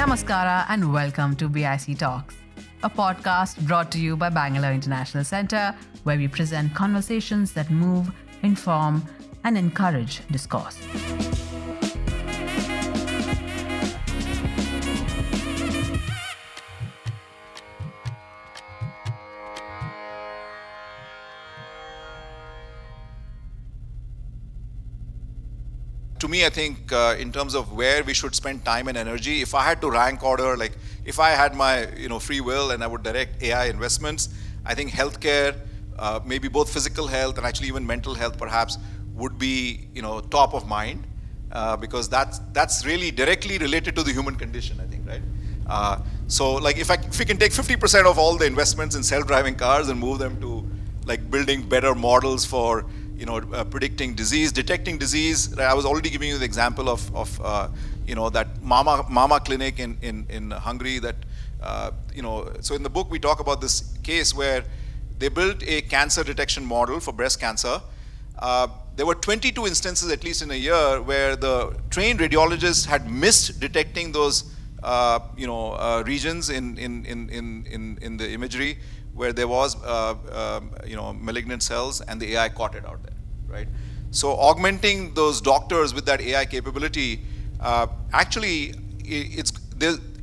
Namaskara and welcome to BIC Talks, a podcast brought to you by Bangalore International Centre, where we present conversations that move, inform, and encourage discourse. To me, I think in terms of where we should spend time and energy, if I had to rank order, like if I had my free will and I would direct AI investments, I think healthcare, maybe both physical health and actually even mental health, perhaps would be top of mind because that's really directly related to the human condition. I think, right? So like if we can take 50% of all the investments in self-driving cars and move them to like building better models for predicting disease, detecting disease. I was already giving you the example of that Mama clinic in Hungary. That so in the book we talk about this case where they built a cancer detection model for breast cancer. There were 22 instances, at least in a year, where the trained radiologists had missed detecting those regions in the imagery where there was malignant cells, and the AI caught it out there, right? So augmenting those doctors with that AI capability, actually,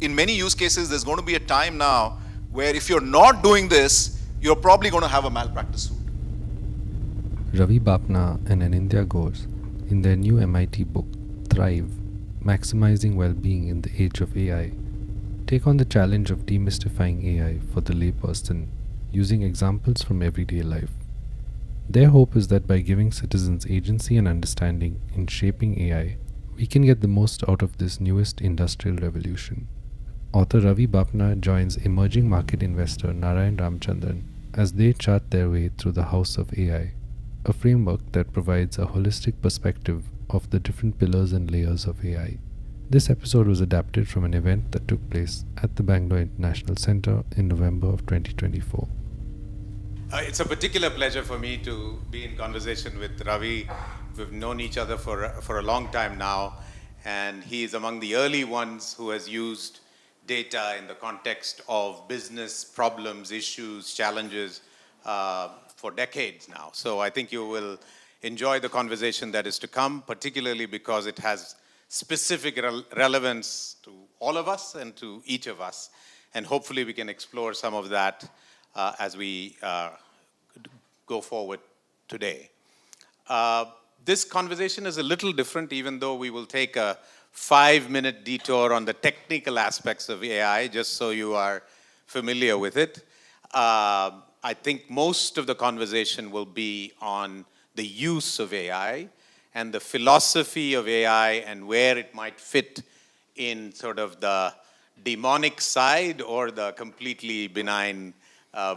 in many use cases, there's going to be a time now where if you're not doing this, you're probably going to have a malpractice suit. Ravi Bapna and Anindya Ghose, in their new MIT book, Thrive, Maximizing Well-Being in the Age of AI, take on the challenge of demystifying AI for the layperson using examples from everyday life. Their hope is that by giving citizens agency and understanding in shaping AI, we can get the most out of this newest industrial revolution. Author Ravi Bapna joins emerging market investor Narayan Ramchandran as they chart their way through the house of AI, a framework that provides a holistic perspective of the different pillars and layers of AI. This episode was adapted from an event that took place at the Bangalore International Centre in November of 2024. It's a particular pleasure for me to be in conversation with Ravi. We've known each other for a long time now, and he is among the early ones who has used data in the context of business problems, issues, challenges for decades now. So I think you will enjoy the conversation that is to come, particularly because it has specific relevance to all of us and to each of us. And hopefully we can explore some of that as we go forward today. This conversation is a little different, even though we will take a 5-minute detour on the technical aspects of AI, just so you are familiar with it. I think most of the conversation will be on the use of AI and the philosophy of AI and where it might fit in sort of the demonic side or the completely benign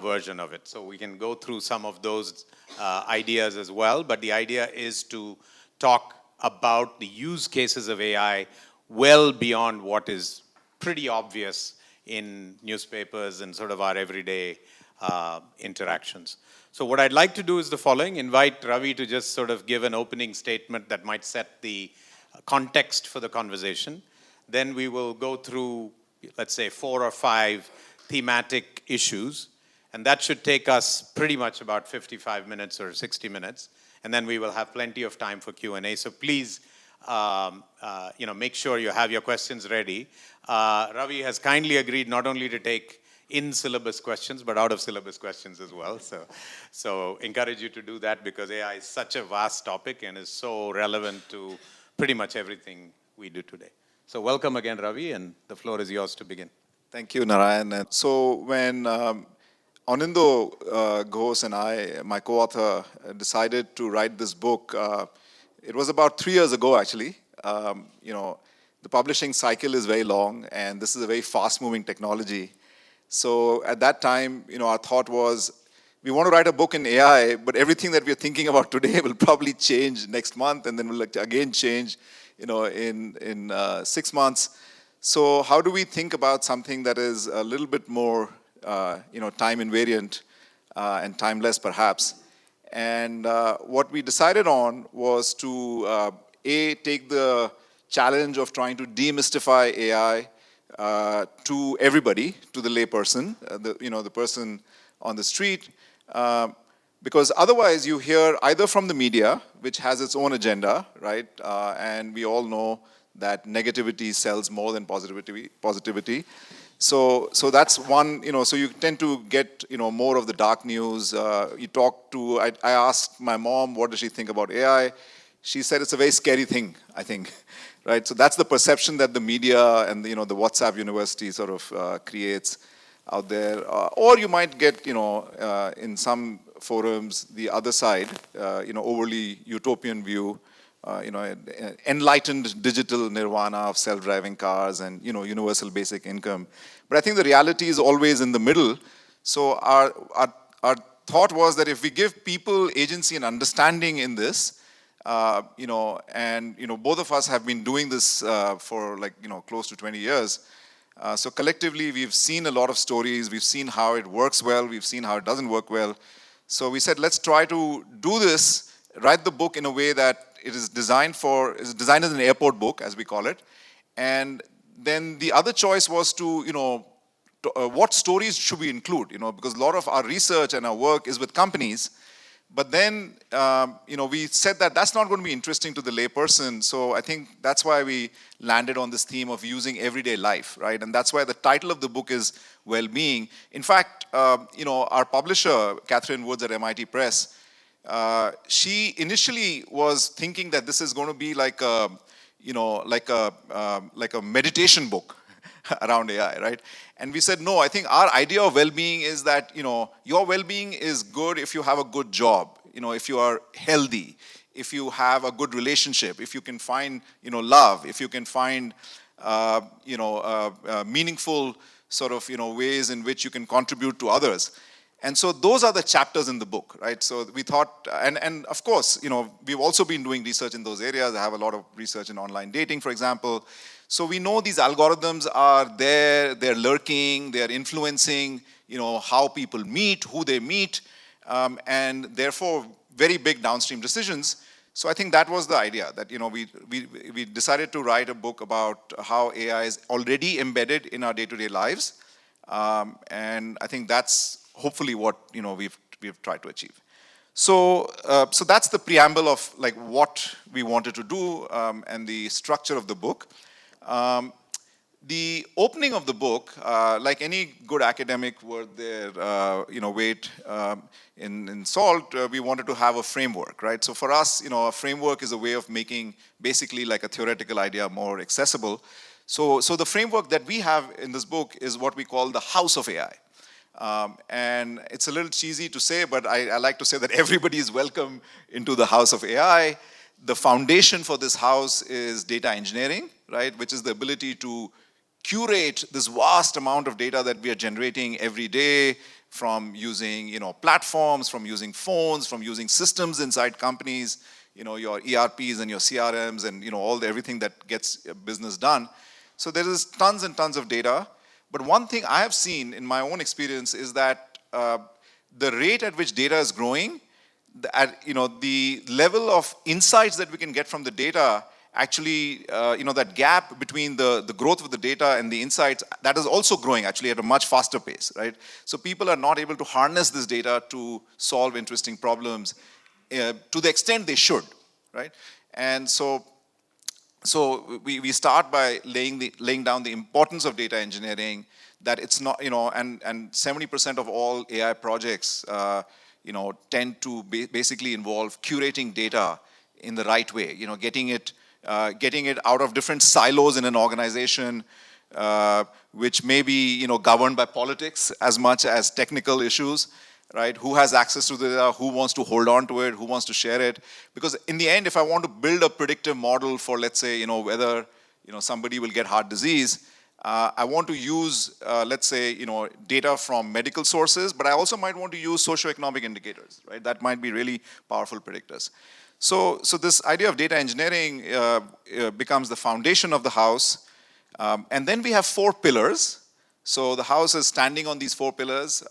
version of it. So we can go through some of those ideas as well, but the idea is to talk about the use cases of AI well beyond what is pretty obvious in newspapers and sort of our everyday interactions. So what I'd like to do is the following: invite Ravi to just sort of give an opening statement that might set the context for the conversation. Then we will go through, let's say, 4 or 5 thematic issues, and that should take us pretty much about 55 minutes or 60 minutes, and then we will have plenty of time for Q&A. So please, make sure you have your questions ready. Ravi has kindly agreed not only to take in-syllabus questions, but out-of-syllabus questions as well. So encourage you to do that because AI is such a vast topic and is so relevant to pretty much everything we do today. So welcome again, Ravi, and the floor is yours to begin. Thank you, Narayan. So when Anindo Ghose and I, my co-author, decided to write this book, it was about 3 years ago, actually. The publishing cycle is very long, and this is a very fast-moving technology. So at that time, our thought was, we want to write a book in AI, but everything that we're thinking about today will probably change next month, and then will again change, in 6 months. So how do we think about something that is a little bit more, time invariant and timeless, perhaps? And what we decided on was to take the challenge of trying to demystify AI to everybody, to the layperson, the person on the street, because otherwise you hear either from the media, which has its own agenda, right? And we all know that negativity sells more than positivity. So that's one, so you tend to get, more of the dark news. I asked my mom, what does she think about AI? She said it's a very scary thing, I think, right? So that's the perception that the media and, the WhatsApp university sort of creates out there. Or you might get, in some forums, the other side, overly utopian view, enlightened digital nirvana of self-driving cars and, universal basic income. But I think the reality is always in the middle. So our thought was that if we give people agency and understanding in this, both of us have been doing this for close to 20 years. So collectively, we've seen a lot of stories. We've seen how it works well. We've seen how it doesn't work well. So we said, let's try to do this, write the book in a way that it is designed as an airport book, as we call it. And then the other choice was to, what stories should we include? Because a lot of our research and our work is with companies. But then, we said that that's not going to be interesting to the layperson. So I think that's why we landed on this theme of using everyday life, right? And that's why the title of the book is Well-Being. In fact, our publisher, Catherine Woods at MIT Press, she initially was thinking that this is going to be like a meditation book around AI, right? And we said, no, I think our idea of well-being is that, your well-being is good if you have a good job, if you are healthy, if you have a good relationship, if you can find, love, if you can find, meaningful sort of, ways in which you can contribute to others. And so those are the chapters in the book, right? So we thought, and of course, we've also been doing research in those areas. I have a lot of research in online dating, for example. So we know these algorithms are there, they're lurking, they're influencing, how people meet, who they meet, and therefore very big downstream decisions. So I think that was the idea, that, we decided to write a book about how AI is already embedded in our day-to-day lives. And I think that's hopefully what we've tried to achieve. So that's the preamble of what we wanted to do and the structure of the book. The opening of the book, like any good academic worth their weight in salt, we wanted to have a framework, right? So for us, a framework is a way of making basically like a theoretical idea more accessible. So the framework that we have in this book is what we call the house of AI. And it's a little cheesy to say, but I like to say that everybody is welcome into the house of AI. The foundation for this house is data engineering, right? Which is the ability to curate this vast amount of data that we are generating every day from using, platforms, from using phones, from using systems inside companies, your ERPs and your CRMs and, everything that gets business done. So there is tons and tons of data. But one thing I have seen in my own experience is that the rate at which data is growing, the level of insights that we can get from the data, actually, that gap between the growth of the data and the insights, that is also growing actually at a much faster pace, right? So people are not able to harness this data to solve interesting problems to the extent they should, right? And so we start by laying down the importance of data engineering, that it's not, and 70% of all AI projects, tend to basically involve curating data in the right way, getting it out of different silos in an organization, which may be, governed by politics as much as technical issues, right? Who has access to the data, who wants to hold on to it, who wants to share it? Because in the end, if I want to build a predictive model for, let's say, whether, somebody will get heart disease, I want to use, let's say, data from medical sources, but I also might want to use socioeconomic indicators, right? That might be really powerful predictors. So this idea of data engineering becomes the foundation of the house. And then we have 4 pillars. So the house is standing on these 4 pillars.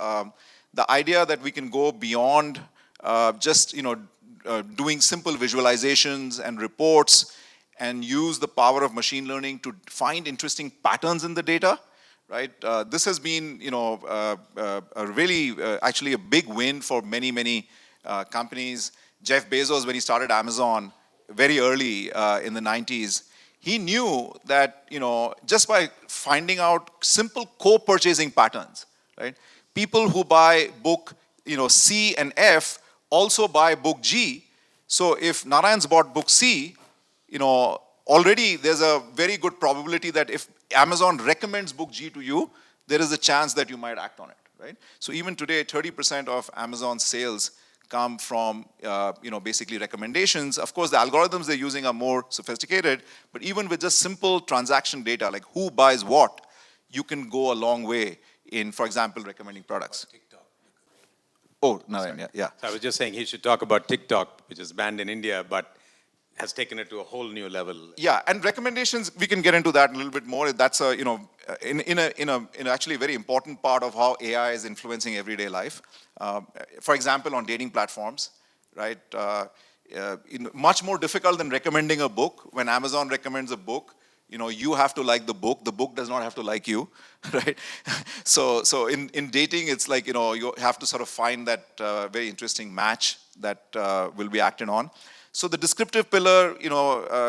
The idea that we can go beyond just doing simple visualizations and reports and use the power of machine learning to find interesting patterns in the data, right? This has been, a really, actually a big win for many, many companies. Jeff Bezos, when he started Amazon very early in the 90s, he knew that, just by finding out simple co-purchasing patterns, right? People who buy book, C and F also buy book G. So if Narayan's bought book C, already there's a very good probability that if Amazon recommends book G to you, there is a chance that you might act on it, right? So even today, 30% of Amazon's sales come from, basically recommendations. Of course, the algorithms they're using are more sophisticated, but even with just simple transaction data, like who buys what, you can go a long way in, for example, recommending products. TikTok. Oh, Narayan, yeah. So I was just saying he should talk about TikTok, which is banned in India, but has taken it to a whole new level. Yeah, and recommendations, we can get into that a little bit more. That's a, in actually a very important part of how AI is influencing everyday life. For example, on dating platforms, right? Much more difficult than recommending a book. When Amazon recommends a book, you have to like the book. The book does not have to like you, right? So in dating, it's like, you have to sort of find that very interesting match that will be acted on. So the descriptive pillar,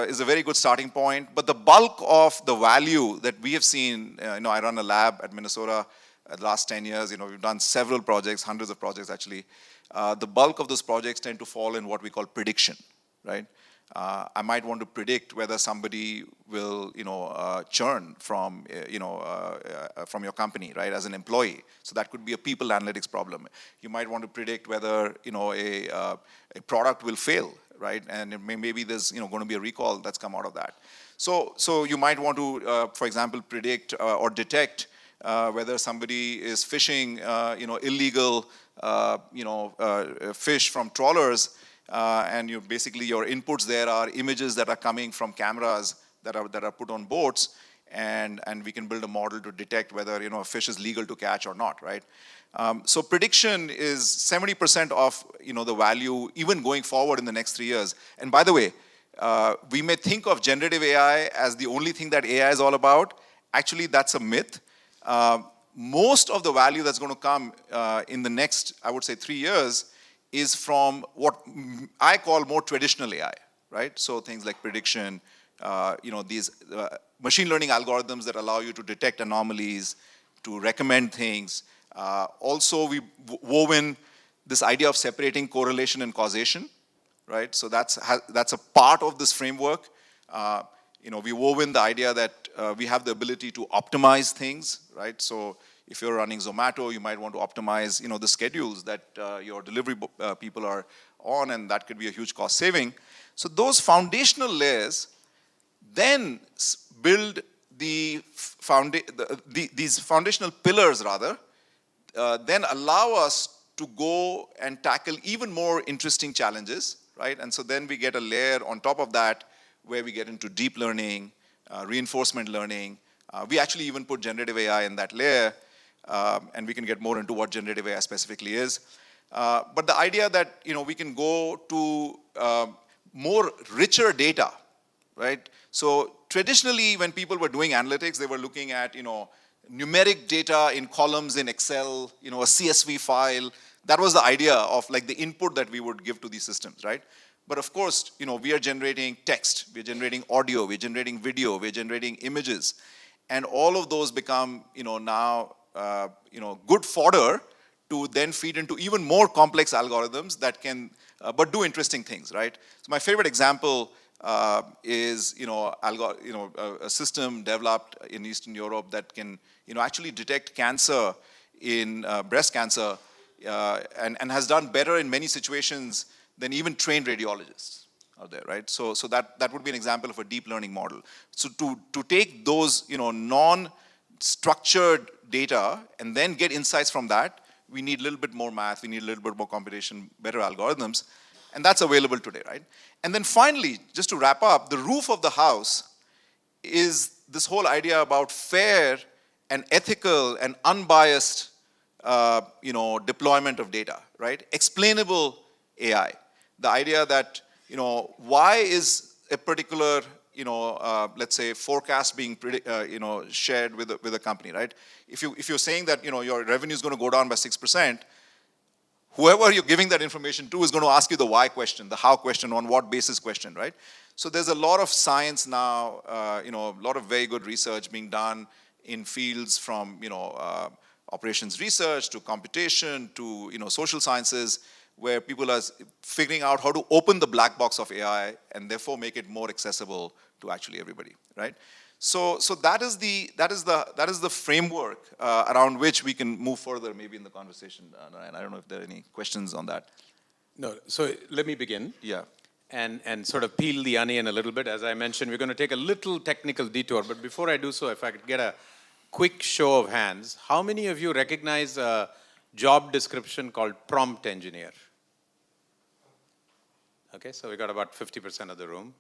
is a very good starting point. But the bulk of the value that we have seen, I run a lab at Minnesota the last 10 years. We've done several projects, hundreds of projects actually. The bulk of those projects tend to fall in what we call prediction, right? I might want to predict whether somebody will, churn from, from your company, right, as an employee. So that could be a people analytics problem. You might want to predict whether, a product will fail, right? And maybe there's, going to be a recall that's come out of that. So you might want to, for example, predict or detect whether somebody is fishing, illegal, fish from trawlers. And basically your inputs there are images that are coming from cameras that are put on boats, and we can build a model to detect whether a fish is legal to catch or not, right? So prediction is 70% of the value even going forward in the next 3 years. And by the way, we may think of generative AI as the only thing that AI is all about. Actually, that's a myth. Most of the value that's going to come in the next, I would say, 3 years is from what I call more traditional AI, right? So things like prediction, these machine learning algorithms that allow you to detect anomalies, to recommend things. Also, we've woven this idea of separating correlation and causation, right? So that's a part of this framework. We woven the idea that we have the ability to optimize things, right? So if you're running Zomato, you might want to optimize, the schedules that your delivery people are on, and that could be a huge cost saving. So those foundational layers then build these foundational pillars, rather, then allow us to go and tackle even more interesting challenges, right? And so then we get a layer on top of that where we get into deep learning, reinforcement learning. We actually even put generative AI in that layer, and we can get more into what generative AI specifically is. But the idea that we can go to more richer data, right? So traditionally, when people were doing analytics, they were looking at numeric data in columns in Excel, a CSV file. That was the idea of like the input that we would give to these systems, right? But of course, we are generating text, we're generating audio, we're generating video, we're generating images, and all of those become now good fodder to then feed into even more complex algorithms that can but do interesting things, right? So my favorite example is a system developed in Eastern Europe that can actually detect cancer in breast cancer and has done better in many situations than even trained radiologists out there, right? So that would be an example of a deep learning model. So to take those non-structured data and then get insights from that, we need a little bit more math, we need a little bit more computation, better algorithms, and that's available today, right? And then finally, just to wrap up, the roof of the house is this whole idea about fair and ethical and unbiased deployment of data, right? Explainable AI. The idea that, why is a particular let's say forecast being shared with a company, right? If you're saying that your revenue is going to go down by 6%, whoever you're giving that information to is going to ask you the why question, the how question, on what basis question, right? So there's a lot of science now, a lot of very good research being done in fields from operations research to computation to social sciences, where people are figuring out how to open the black box of AI and therefore make it more accessible to actually everybody, right? So that is the framework around which we can move further, maybe in the conversation. And I don't know if there are any questions on that. No, so let me begin. Yeah. And sort of peel the onion a little bit. As I mentioned, we're going to take a little technical detour. But before I do so, if I could get a quick show of hands, how many of you recognize a job description called prompt engineer? Okay, so we got about 50% of the room.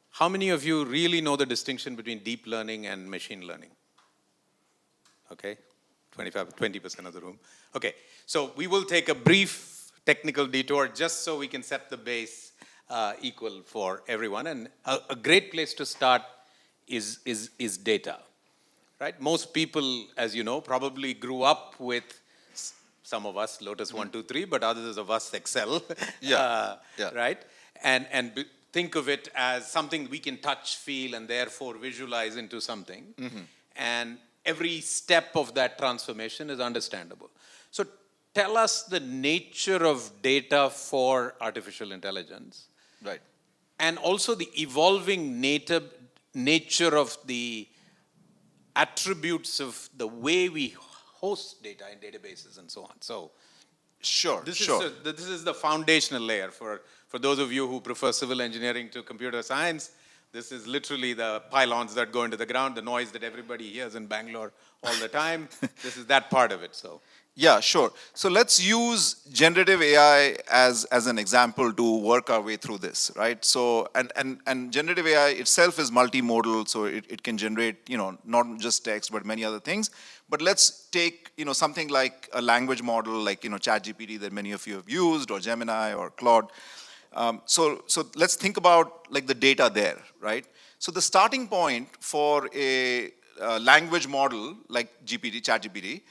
How many of you really know the distinction between deep learning and machine learning? Okay, 20% of the room. Okay, so we will take a brief technical detour just so we can set the base equal for everyone. And a great place to start is data, right? Most people, as you know, probably grew up with, some of us, Lotus 1, 2, 3, but others of us Excel, Yeah. right? And think of it as something we can touch, feel, and therefore visualize into something. Mm-hmm. And every step of that transformation is understandable. So tell us the nature of data for artificial intelligence. Right. And also the evolving nature of the attributes of the way we host data in databases and so on. So this is the foundational layer for those of you who prefer civil engineering to computer science. This is literally the pylons that go into the ground, the noise that everybody hears in Bangalore all the time. This is that part of it. So yeah, sure. So let's use generative AI as an example to work our way through this, right? So, and generative AI itself is multimodal, so it can generate, not just text, but many other things. But let's take, something like a language model, like, ChatGPT that many of you have used, or Gemini, or Claude. So let's think about, like, the data there, right? So the starting point for a language model like ChatGPT,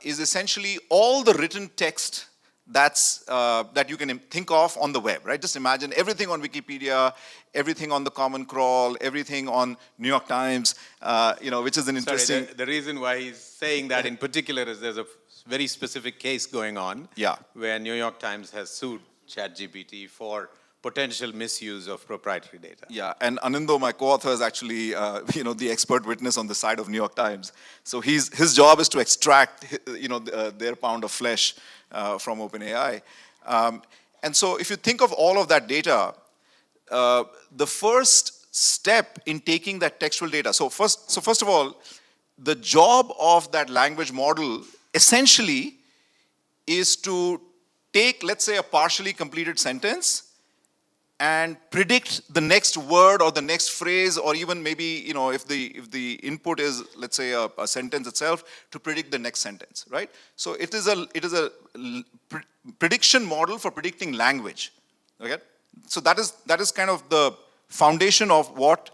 is essentially all the written text that you can think of on the web, right? Just imagine everything on Wikipedia, everything on the Common Crawl, everything on New York Times, which is an interesting... The reason why he's saying that in particular is there's a very specific case going on, where New York Times has sued ChatGPT for potential misuse of proprietary data. Yeah, and Anando, my co-author, is actually the expert witness on the side of New York Times. So his job is to extract their pound of flesh from OpenAI. And so if you think of all of that data, the first step in taking that textual data. So first of all, the job of that language model essentially is to take, let's say, a partially completed sentence and predict the next word or the next phrase, or even maybe, if the input is, let's say, a sentence itself, to predict the next sentence, right? So it is a prediction model for predicting language. Okay, so that is kind of the foundation of what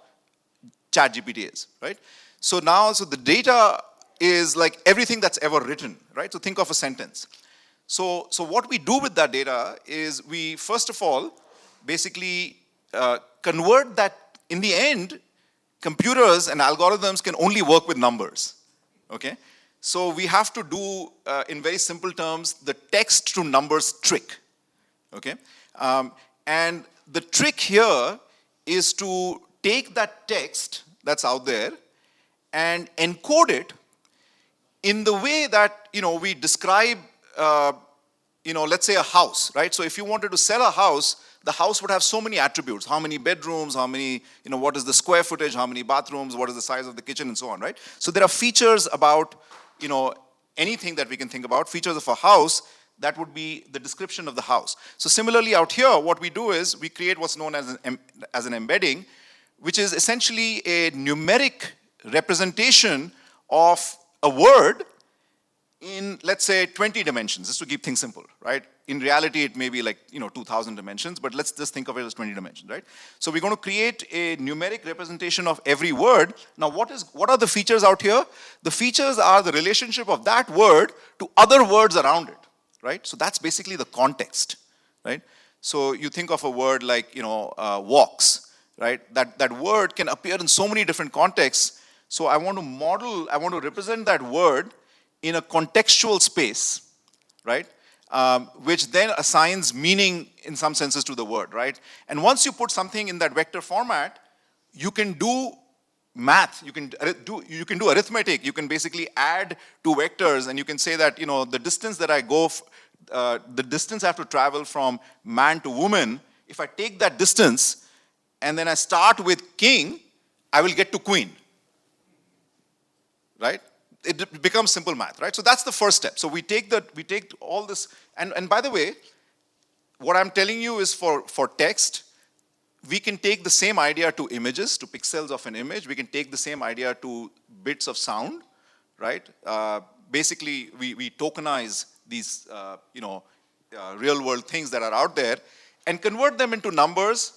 ChatGPT is, right? So the data is like everything that's ever written, right? So think of a sentence. So what we do with that data is we, first of all, basically convert that. In the end, computers and algorithms can only work with numbers, okay? So we have to do, in very simple terms, the text to numbers trick, okay? And the trick here is to take that text that's out there and encode it in the way that, we describe, let's say a house, right? So if you wanted to sell a house, the house would have so many attributes: how many bedrooms, how many, what is the square footage, how many bathrooms, what is the size of the kitchen, and so on, right? So there are features about, anything that we can think about, features of a house, that would be the description of the house. So similarly out here, what we do is we create what's known as an embedding, which is essentially a numeric representation of a word, in, let's say, 20 dimensions, just to keep things simple, right? In reality, it may be like, 2,000 dimensions, but let's just think of it as 20 dimensions, right? So we're going to create a numeric representation of every word. Now, what are the features out here? The features are the relationship of that word to other words around it, right? So that's basically the context, right? So you think of a word like, walks, right? That word can appear in so many different contexts. So I want to represent that word in a contextual space, right? Which then assigns meaning in some senses to the word, right? And once you put something in that vector format, you can do math, you can do arithmetic, you can basically add two vectors, and you can say that, the distance that I go, the distance I have to travel from man to woman, if I take that distance, and then I start with king, I will get to queen, right? It becomes simple math, right? So that's the first step. So we take all this, and by the way, what I'm telling you is for text, we can take the same idea to images, to pixels of an image. We can take the same idea to bits of sound, right? Basically, we tokenize these, real world things that are out there and convert them into numbers.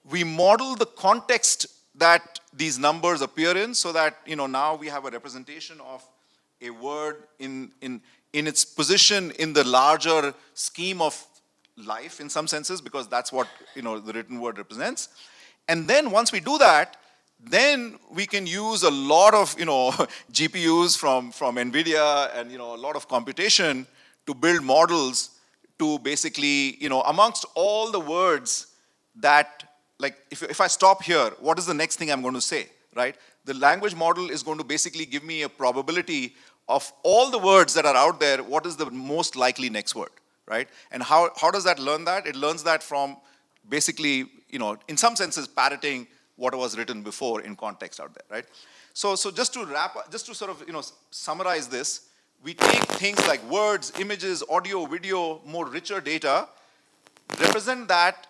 We model the context that these numbers appear in, so that now we have a representation of a word in its position in the larger scheme of life in some senses, because that's what the written word represents. And then once we do that, then we can use a lot of GPUs from NVIDIA and a lot of computation to build models to basically amongst all the words that, like, if I stop here, what is the next thing I'm going to say, right? The language model is going to basically give me a probability of all the words that are out there, what is the most likely next word, right? And how does that learn that? It learns that from basically, in some senses, parroting what was written before in context out there, right? So just to wrap up, just to sort of, summarize this, we take things like words, images, audio, video, more richer data, represent that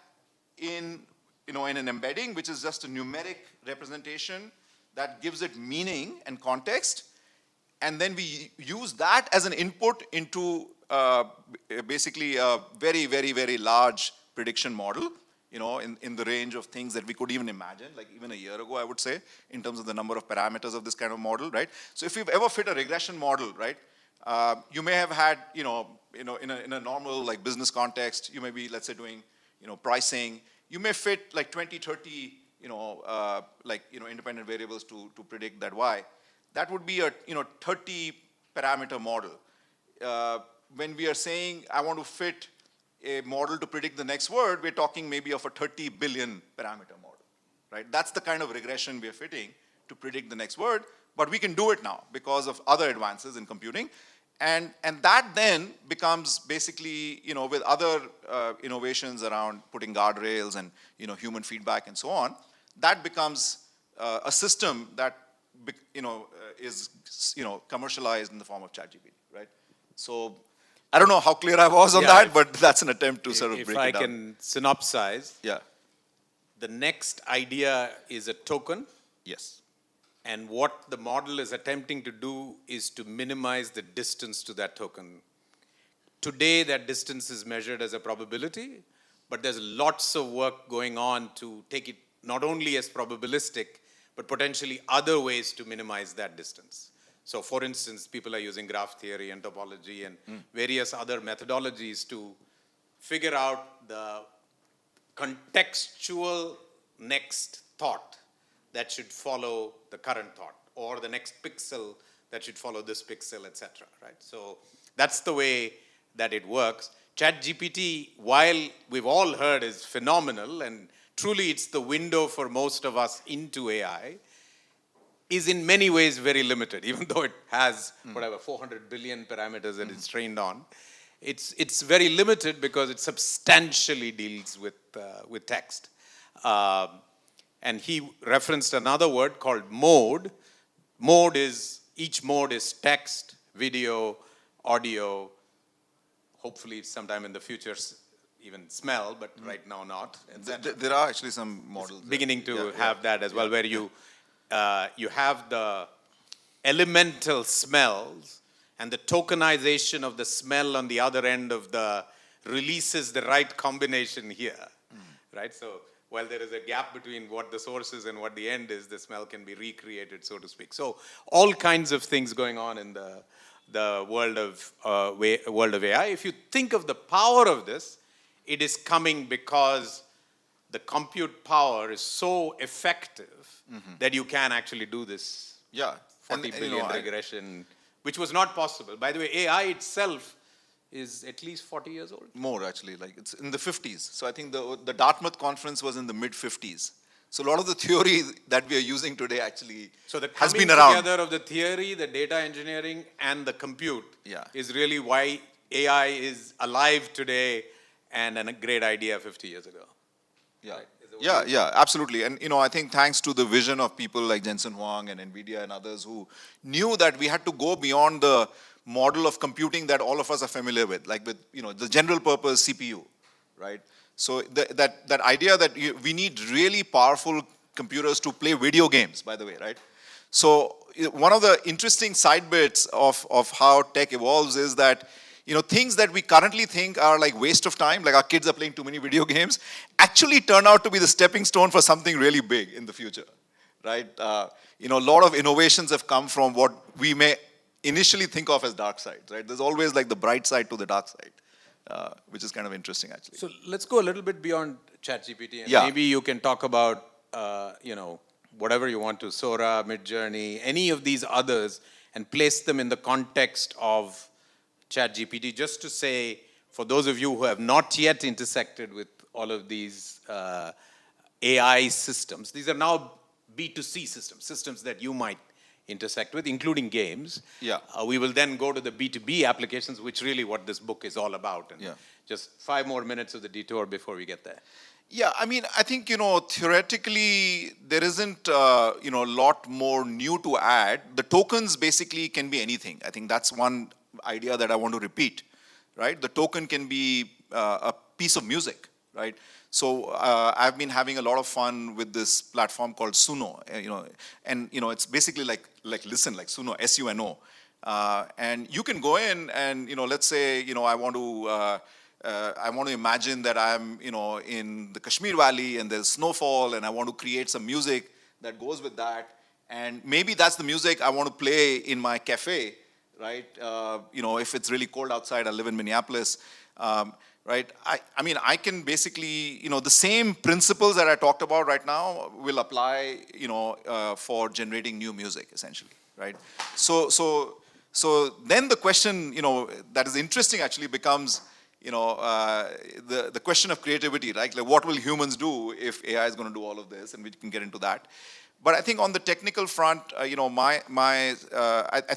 in an embedding, which is just a numeric representation that gives it meaning and context. And then we use that as an input into basically a very, very, very large prediction model, in the range of things that we could even imagine, like even a year ago, I would say, in terms of the number of parameters of this kind of model, right? So if you've ever fit a regression model, right, you may have had, in a normal like business context, you may be, let's say, doing, pricing. You may fit like 20, 30, independent variables to predict that Y. That would be a, 30 parameter model. When we are saying, I want to fit a model to predict the next word, we're talking maybe of a 30 billion parameter model, right? That's the kind of regression we are fitting to predict the next word, but we can do it now because of other advances in computing. And that then becomes basically, with other innovations around putting guardrails and, human feedback and so on, that becomes a system that, is, commercialized in the form of ChatGPT, right? So I don't know how clear I was on that, but that's an attempt to sort of break it down. If I can synopsize, Yeah. the next idea is a token. Yes. And what the model is attempting to do is to minimize the distance to that token. Today, that distance is measured as a probability, but there's lots of work going on to take it not only as probabilistic, but potentially other ways to minimize that distance. So for instance, people are using graph theory and topology and various other methodologies to figure out the contextual next thought that should follow the current thought, or the next pixel that should follow this pixel, etc. Right? So that's the way that it works. ChatGPT, while we've all heard is phenomenal, and truly it's the window for most of us into AI, is in many ways very limited, even though it has, 400 billion parameters that it's trained on. It's very limited because it substantially deals with text. And he referenced another word called mode. Each mode is text, video, audio, hopefully sometime in the future even smell, but right now not. There are actually some models. Beginning to have that as well, where you have the elemental smells, and the tokenization of the smell on the other end of the releases the right combination here, right? So while there is a gap between what the source is and what the end is, the smell can be recreated, so to speak. So all kinds of things going on in the world of AI. If you think of the power of this, it is coming because the compute power is so effective that you can actually do this Yeah. 40 billion regression, which was not possible. By the way, AI itself is at least 40 years old. More actually, like it's in the 50s. So I think the Dartmouth conference was in the mid 50s. So a lot of the theory that we are using today actually So the has coming been around. together of the theory, the data engineering, and the compute Yeah. is really why AI is alive today and a great idea 50 years ago. Yeah. Right. Is that what Yeah, you- yeah, absolutely. And I think thanks to the vision of people like Jensen Huang and NVIDIA and others who knew that we had to go beyond the model of computing that all of us are familiar with, like with the general purpose CPU, right? So that idea that we need really powerful computers to play video games, by the way, right? So one of the interesting side bits of how tech evolves is that things that we currently think are like waste of time, like our kids are playing too many video games, actually turn out to be the stepping stone for something really big in the future, right? A lot of innovations have come from what we may initially think of as dark sides, right? There's always like the bright side to the dark side, which is kind of interesting actually. So let's go a little bit beyond ChatGPT, and Yeah. maybe you can talk about, whatever you want to, Sora, Midjourney, any of these others, and place them in the context of ChatGPT, just to say, for those of you who have not yet intersected with all of these AI systems, these are now B2C systems that you might intersect with, including games. Yeah. We will then go to the B2B applications, which really what this book is all about. And Yeah. just 5 more minutes of the detour before we get there. Yeah, I mean, I think, theoretically, there isn't, a lot more new to add. The tokens basically can be anything. I think that's one idea that I want to repeat, right? The token can be a piece of music, right? So I've been having a lot of fun with this platform called Suno, and, it's basically like listen, like Suno, S-U-N-O. And you can go in and, let's say, I want to imagine that I'm, in the Kashmir Valley and there's snowfall and I want to create some music that goes with that. And maybe that's the music I want to play in my cafe, right? If it's really cold outside, I live in Minneapolis, right? I mean, I can basically, the same principles that I talked about right now will apply, for generating new music, essentially, right? So then the question, that is interesting actually becomes, the question of creativity, right? Like what will humans do if AI is going to do all of this, and we can get into that. But I think on the technical front, I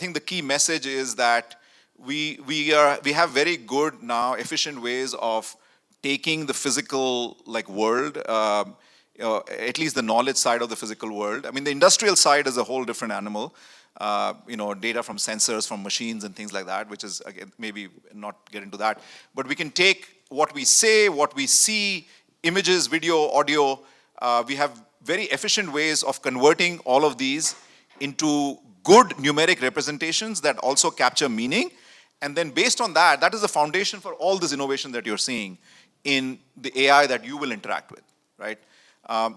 think the key message is that we have very good now efficient ways of taking the physical world, at least the knowledge side of the physical world. I mean, the industrial side is a whole different animal. Data from sensors, from machines and things like that, which is, again, maybe not get into that. But we can take what we say, what we see, images, video, audio. We have very efficient ways of converting all of these into good numeric representations that also capture meaning. And then based on that, that is the foundation for all this innovation that you're seeing in the AI that you will interact with, right?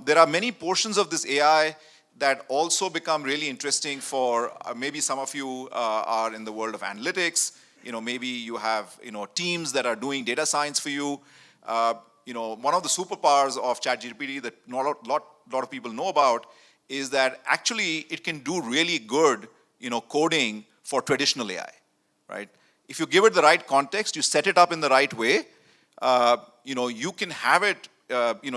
There are many portions of this AI that also become really interesting for maybe some of you are in the world of analytics. Maybe you have teams that are doing data science for you. One of the superpowers of ChatGPT that not a lot of people know about is that actually it can do really good coding for traditional AI, right? If you give it the right context, you set it up in the right way, you can have it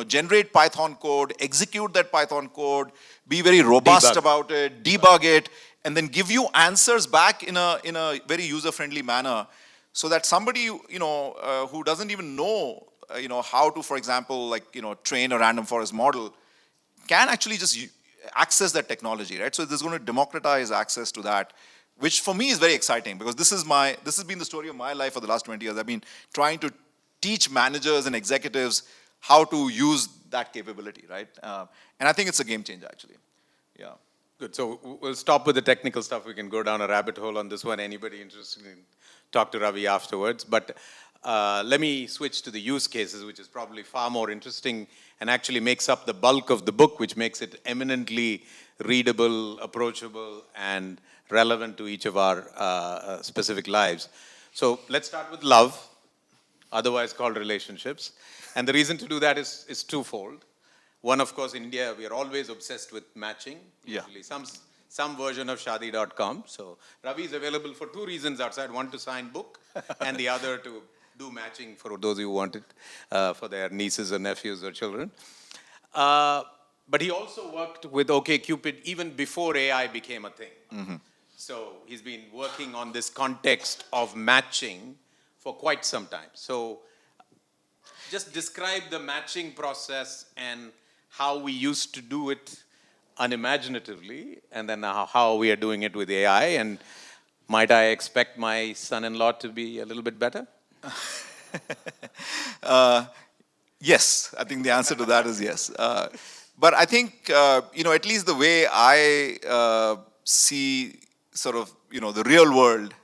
generate Python code, execute that Python code, be very robust about it, debug it, and then give you answers back in a very user-friendly manner, so that somebody who doesn't even know how to, for example, train a random forest model, can actually just access that technology, right? So this is going to democratize access to that, which for me is very exciting, because this has been the story of my life for the last 20 years. I've been trying to teach managers and executives how to use that capability, right? And I think it's a game changer, actually. Yeah. Good. So we'll stop with the technical stuff. We can go down a rabbit hole on this one. Anybody interested in talk to Ravi afterwards. But let me switch to the use cases, which is probably far more interesting and actually makes up the bulk of the book, which makes it eminently readable, approachable, and relevant to each of our specific lives. So let's start with love, otherwise called relationships. And the reason to do that is twofold. One, of course, India, we are always obsessed with matching. Yeah. Usually some version of Shaadi.com. So Ravi is available for two reasons outside. One, to sign book, and the other to do matching for those who want it, for their nieces or nephews or children. But he also worked with OkCupid even before AI became a thing. Mm-hmm. So he's been working on this context of matching for quite some time. So just describe the matching process and how we used to do it unimaginatively, and then how we are doing it with AI. And might I expect my son-in-law to be a little bit better? Yes, I think the answer to that is yes. But I think, at least the way I see sort of, the real world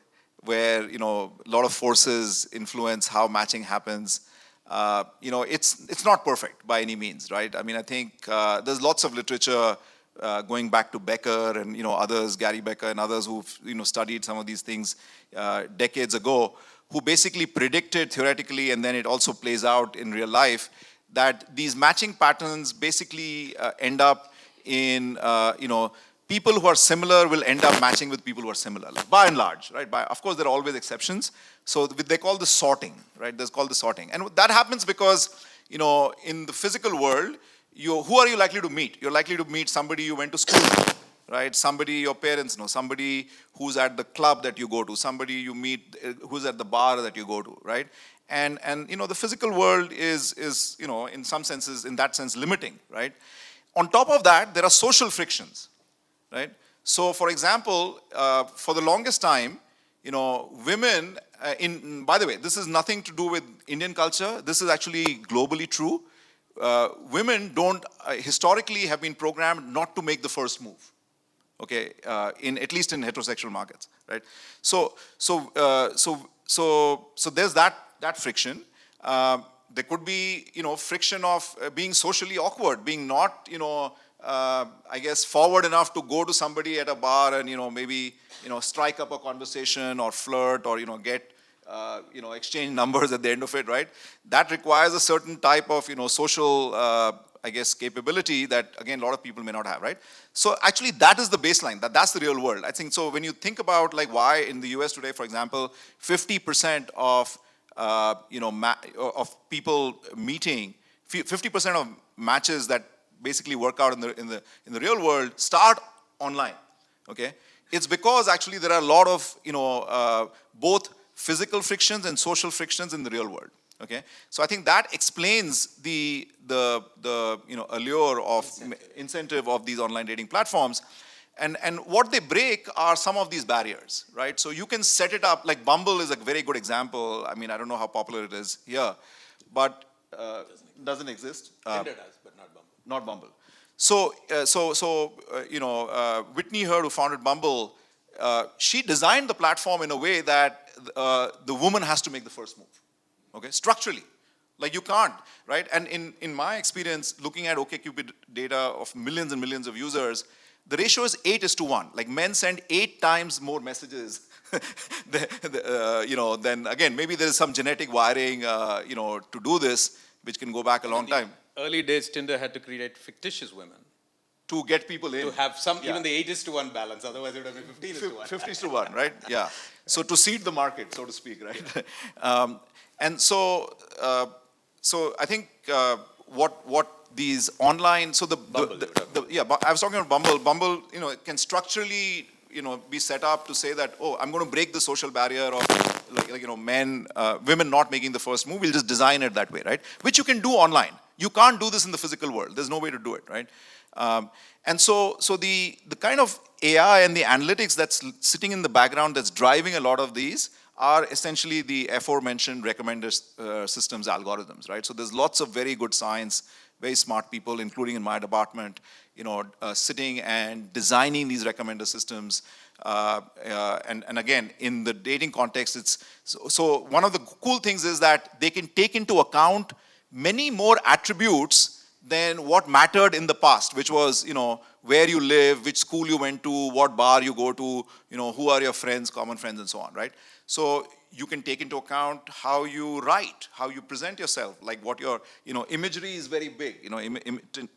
where, a lot of forces influence how matching happens, it's not perfect by any means, right? I mean, I think there's lots of literature going back to Becker and, others, Gary Becker and others who've, studied some of these things decades ago, who basically predicted theoretically, and then it also plays out in real life, that these matching patterns basically end up in, people who are similar will end up matching with people who are similar, like, by and large, right? Of course, there are always exceptions. So they call this sorting, right? That's called the sorting. And that happens because, in the physical world, who are you likely to meet? You're likely to meet somebody you went to school with, right? Somebody your parents know, somebody who's at the club that you go to, somebody you meet who's at the bar that you go to, right? And the physical world is in some senses, in that sense, limiting, right? On top of that, there are social frictions, right? So, for example, for the longest time, women, by the way, this is nothing to do with Indian culture. This is actually globally true. Women don't historically have been programmed not to make the first move. Okay, at least in heterosexual markets, right? So there's that friction. There could be friction of being socially awkward, being not I guess forward enough to go to somebody at a bar and maybe strike up a conversation or flirt or get exchange numbers at the end of it, right? That requires a certain type of social I guess capability that again a lot of people may not have, right? So actually that is the baseline. That's the real world. I think so. When you think about like why in the US today, for example, 50% of of people meeting, 50% of matches that basically work out in the real world start online. Okay, it's because actually there are a lot of both physical frictions and social frictions in the real world. Okay, so I think that explains the allure of incentive of these online dating platforms, and what they break are some of these barriers, right? So you can set it up like Bumble is a very good example. I mean, I don't know how popular it is here, but doesn't exist. Tinder does, but not Bumble. Not Bumble. So Whitney Hurd, who founded Bumble, she designed the platform in a way that the woman has to make the first move. Okay, structurally, like you can't, right? And in my experience, looking at OkCupid data of millions and millions of users, the ratio is 8:1. Like men send 8 times more messages, than again maybe there is some genetic wiring, to do this, which can go back a long time. Early days, Tinder had to create fictitious women To get people in. to have some, even the 8:1 balance. Otherwise, it would have been 15:1. 50:1, right? Yeah. So to seed the market, so to speak, right? And so I think what these online, so I was talking about Bumble. Bumble, can structurally, be set up to say that, oh, I'm going to break the social barrier of women not making the first move. We'll just design it that way, right? Which you can do online. You can't do this in the physical world. There's no way to do it, right? And so the kind of AI and the analytics that's sitting in the background that's driving a lot of these are essentially the aforementioned recommender systems algorithms, right? So there's lots of very good science very smart people, including in my department, sitting and designing these recommender systems. And again, in the dating context, it's so one of the cool things is that they can take into account many more attributes than what mattered in the past, which was, where you live, which school you went to, what bar you go to, who are your friends, common friends, and so on, right? So you can take into account how you write, how you present yourself, like what your, imagery is very big.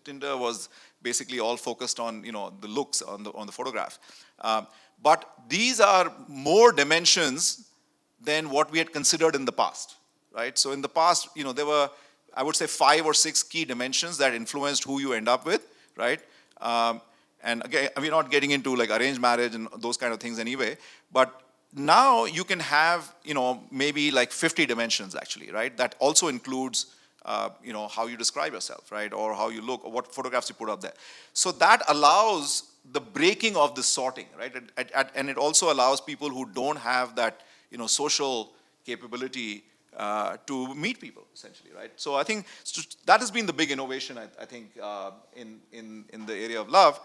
Tinder was basically all focused on, the looks on the photograph. But these are more dimensions than what we had considered in the past, right? So in the past, there were, I would say, 5 or 6 key dimensions that influenced who you end up with, right? And again, we're not getting into like arranged marriage and those kind of things anyway, but now you can have, maybe like 50 dimensions actually, right? That also includes, how you describe yourself, right? Or how you look, or what photographs you put up there. So that allows the breaking of the sorting, right? And it also allows people who don't have that, social capability to meet people, essentially, right? So I think that has been the big innovation, I think, in the area of love.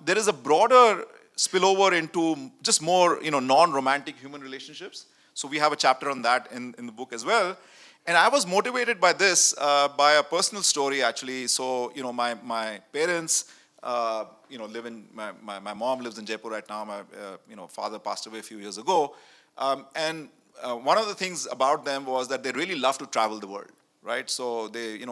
There is a broader spillover into just more, non-romantic human relationships. So we have a chapter on that in the book as well. And I was motivated by this, by a personal story, actually. So, my parents, live in, my mom lives in Jaipur right now. My, father passed away a few years ago. And one of the things about them was that they really love to travel the world, right? So they,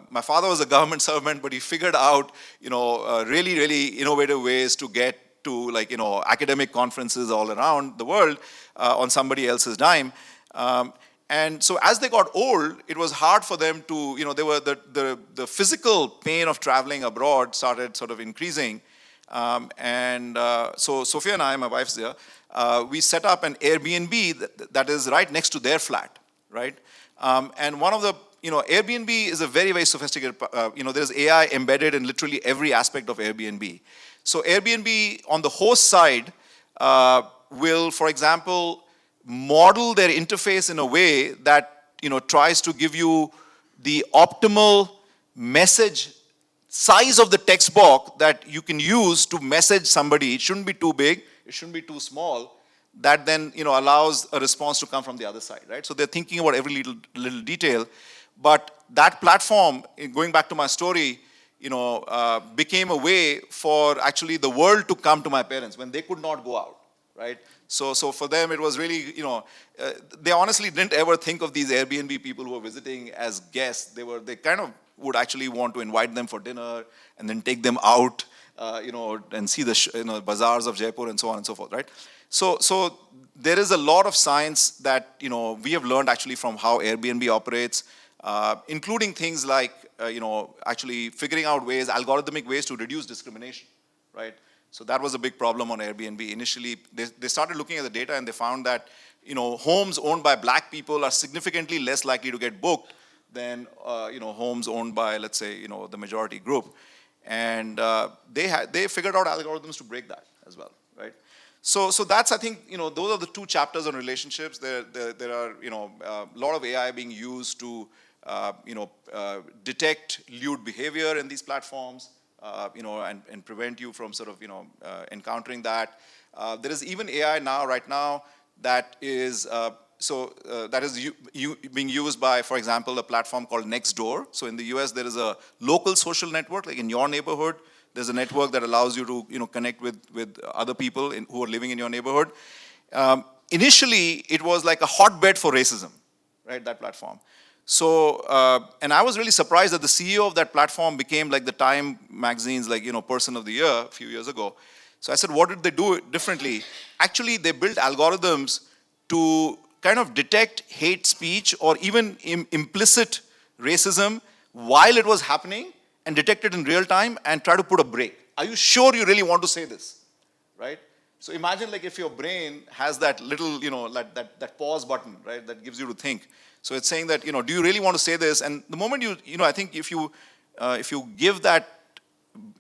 my father was a government servant, but he figured out, really, really innovative ways to get to, like, academic conferences all around the world on somebody else's dime. And so as they got old, it was hard for them to, they were the physical pain of traveling abroad started sort of increasing. So Sophia and I, my wife's there, we set up an Airbnb that is right next to their flat, right? And one of the, Airbnb is a very, very sophisticated, there's AI embedded in literally every aspect of Airbnb. So Airbnb on the host side will, for example, model their interface in a way that, tries to give you the optimal message size of the text box that you can use to message somebody. It shouldn't be too big, it shouldn't be too small. That then, allows a response to come from the other side, right? So they're thinking about every little detail. But that platform, going back to my story, became a way for actually the world to come to my parents when they could not go out, right? So for them, it was really, they honestly didn't ever think of these Airbnb people who were visiting as guests. They kind of would actually want to invite them for dinner and then take them out, and see the bazaars of Jaipur and so on and so forth, right? So there is a lot of science that, we have learned actually from how Airbnb operates, including things like, actually figuring out algorithmic ways to reduce discrimination, right? So that was a big problem on Airbnb. Initially, they started looking at the data and they found that, homes owned by black people are significantly less likely to get booked than, homes owned by, let's say, the majority group. And they figured out algorithms to break that as well, right? So that's, I think, those are the 2 chapters on relationships. There are, a lot of AI being used to, detect lewd behavior in these platforms, and prevent you from sort of, encountering that. There is even AI right now that is, being used by, for example, a platform called Nextdoor. So in the US, there is a local social network, like in your neighborhood. There's a network that allows you to, connect with other people who are living in your neighborhood. Initially, it was like a hotbed for racism, right, that platform. So, and I was really surprised that the CEO of that platform became like the Time magazine's person of the year a few years ago. So I said, what did they do differently? Actually, they built algorithms to kind of detect hate speech or even implicit racism while it was happening and detect it in real time and try to put a break. Are you sure you really want to say this, right? So imagine like if your brain has that little, that pause button, right, that gives you to think. So it's saying that, do you really want to say this? And the moment I think if you give that,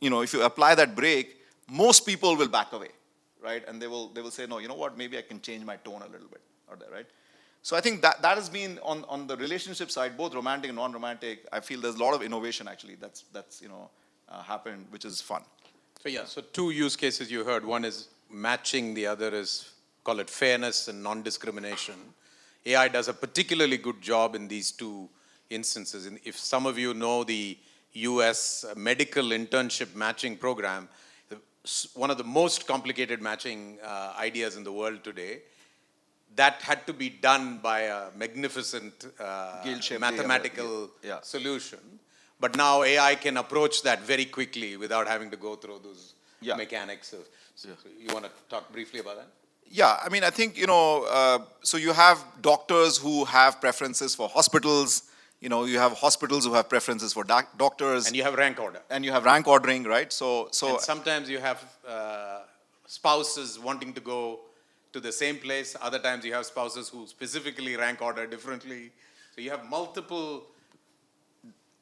if you apply that break, most people will back away, right? And they will say, no, you know what, maybe I can change my tone a little bit, or that, right? So I think that has been on the relationship side, both romantic and non-romantic. I feel there's a lot of innovation actually that's happened, which is fun. So two use cases you heard. One is matching, the other is, call it fairness and non-discrimination. AI does a particularly good job in these two instances. If some of you know the US medical internship matching program, one of the most complicated matching ideas in the world today, that had to be done by a magnificent mathematical solution. But now AI can approach that very quickly without having to go through those mechanics. So you want to talk briefly about that? Yeah, I mean, I think, so you have doctors who have preferences for hospitals. You have hospitals who have preferences for doctors. And you have rank order. And you have rank ordering, right? So and sometimes you have spouses wanting to go to the same place. Other times you have spouses who specifically rank order differently. So you have multiple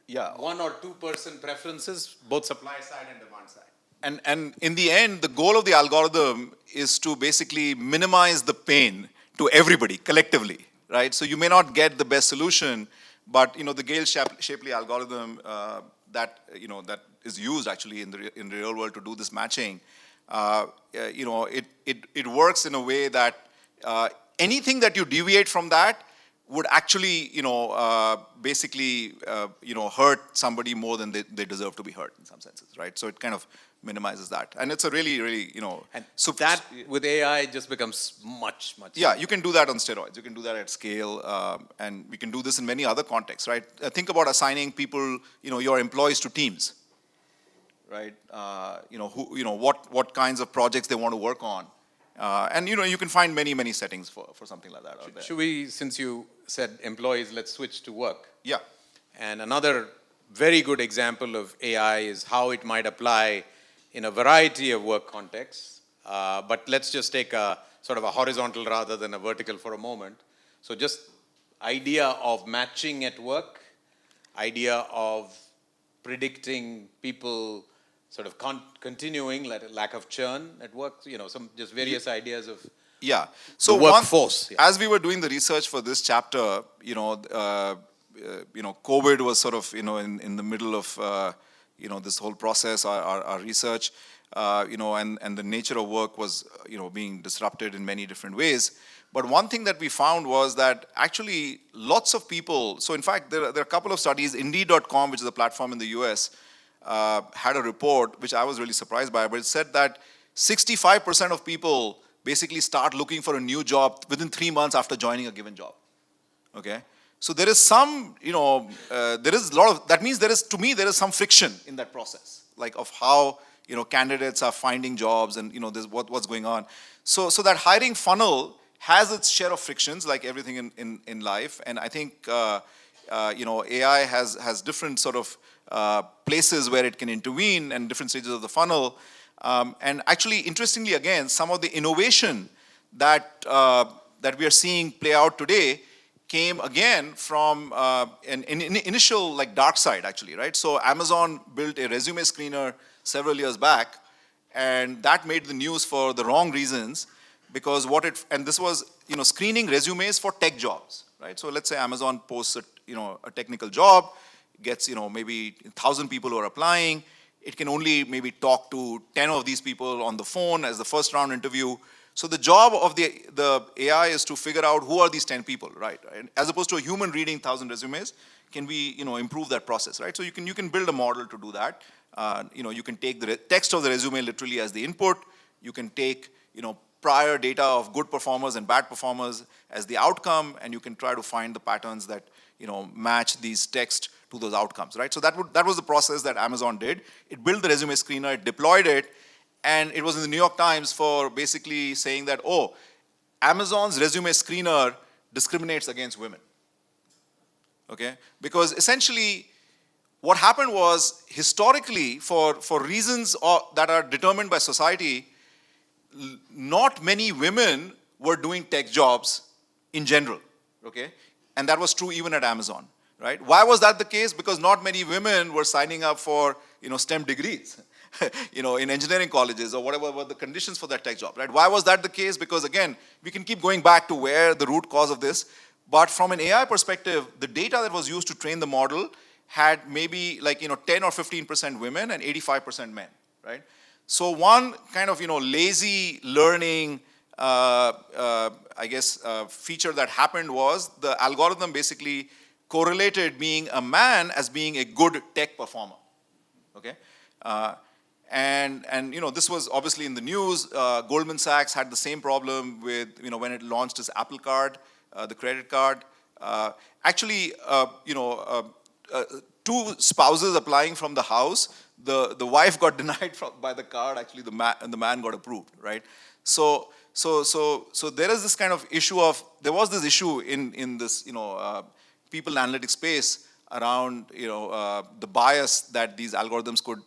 1 or 2 person preferences, both supply side and demand side. And in the end, the goal of the algorithm is to basically minimize the pain to everybody collectively, right? So you may not get the best solution, but the Gale-Shapley algorithm that is used actually in the real world to do this matching, it works in a way that anything that you deviate from that would actually, basically, hurt somebody more than they deserve to be hurt in some senses, right? So it kind of minimizes that. And it's a really, really, And so that with AI just becomes much. Yeah, you can do that on steroids. You can do that at scale. And we can do this in many other contexts, right? Think about assigning people, your employees to teams, right? What kinds of projects they want to work on. And you can find many settings for something like that out there. Should we, since you said employees, let's switch to work. Yeah. And another very good example of AI is how it might apply in a variety of work contexts. But let's just take a sort of a horizontal rather than a vertical for a moment. So just idea of matching at work, idea of predicting people sort of continuing, lack of churn at work, some just various ideas of so the workforce. As we were doing the research for this chapter, COVID was sort of, in the middle of, this whole process, our research, and the nature of work was, being disrupted in many different ways. But one thing that we found was that actually lots of people, so in fact, there are a couple of studies, Indeed.com, which is a platform in the US, had a report, which I was really surprised by, but it said that 65% of people basically start looking for a new job within 3 months after joining a given job. Okay? So there is some, there is a lot of, that means there is some friction in that process, like of how, candidates are finding jobs and, there's what's going on. So that hiring funnel has its share of frictions, like everything in life. And I think, AI has different sort of places where it can intervene and different stages of the funnel. And actually, interestingly, again, some of the innovation that we are seeing play out today came again from an initial like dark side, actually, right? So Amazon built a resume screener several years back, and that made the news for the wrong reasons, because and this was, screening resumes for tech jobs, right? So let's say Amazon posts a technical job, gets, maybe 1,000 people who are applying. It can only maybe talk to 10 of these people on the phone as the first round interview. So the job of the AI is to figure out who are these 10 people, right? And as opposed to a human reading 1,000 resumes, can we, improve that process, right? So you can build a model to do that. You can take the text of the resume literally as the input. You can take, prior data of good performers and bad performers as the outcome, and you can try to find the patterns that, match these text to those outcomes, right? So that was the process that Amazon did. It built the resume screener, it deployed it, and it was in the New York Times for basically saying that, Amazon's resume screener discriminates against women. Okay? Because essentially, what happened was, historically, for reasons that are determined by society, not many women were doing tech jobs in general, okay? And that was true even at Amazon, right? Why was that the case? Because not many women were signing up for, STEM degrees, in engineering colleges or whatever were the conditions for that tech job, right? Why was that the case? Because again, we can keep going back to where the root cause of this, But from an AI perspective, the data that was used to train the model had maybe 10 or 15% women and 85% men, right? So one kind of lazy learning feature that happened was the algorithm basically correlated being a man as being a good tech performer. Okay, and this was obviously in the news. Goldman Sachs had the same problem with when it launched its Apple Card, the credit card. Two spouses applying from the house, the wife got denied by the card. Actually, the man got approved, right? So there is this kind of issue of there was this issue in this people analytics space around the bias that these algorithms could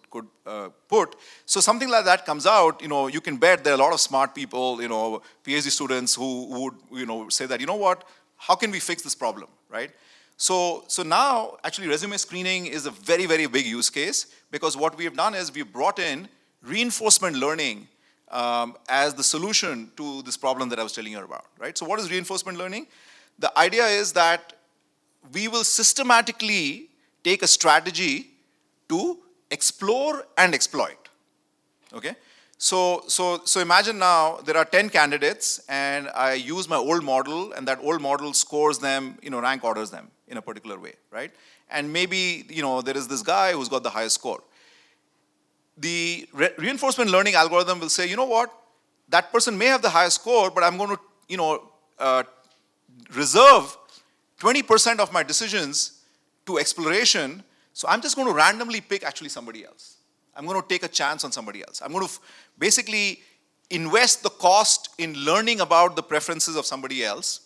put. So something like that comes out, you can bet there are a lot of smart people, PhD students who would say that, what, how can we fix this problem, right? So now actually resume screening is a very, very big use case, because what we have done is we've brought in reinforcement learning as the solution to this problem that I was telling you about, right? So what is reinforcement learning? The idea is that we will systematically take a strategy to explore and exploit, okay? So imagine now there are 10 candidates and I use my old model, and that old model scores them, rank orders them in a particular way, right? And maybe, there is this guy who's got the highest score. The reinforcement learning algorithm will say, what, that person may have the highest score, but I'm going to, reserve 20% of my decisions to exploration, so I'm just going to randomly pick actually somebody else. I'm going to take a chance on somebody else. I'm going to basically invest the cost in learning about the preferences of somebody else,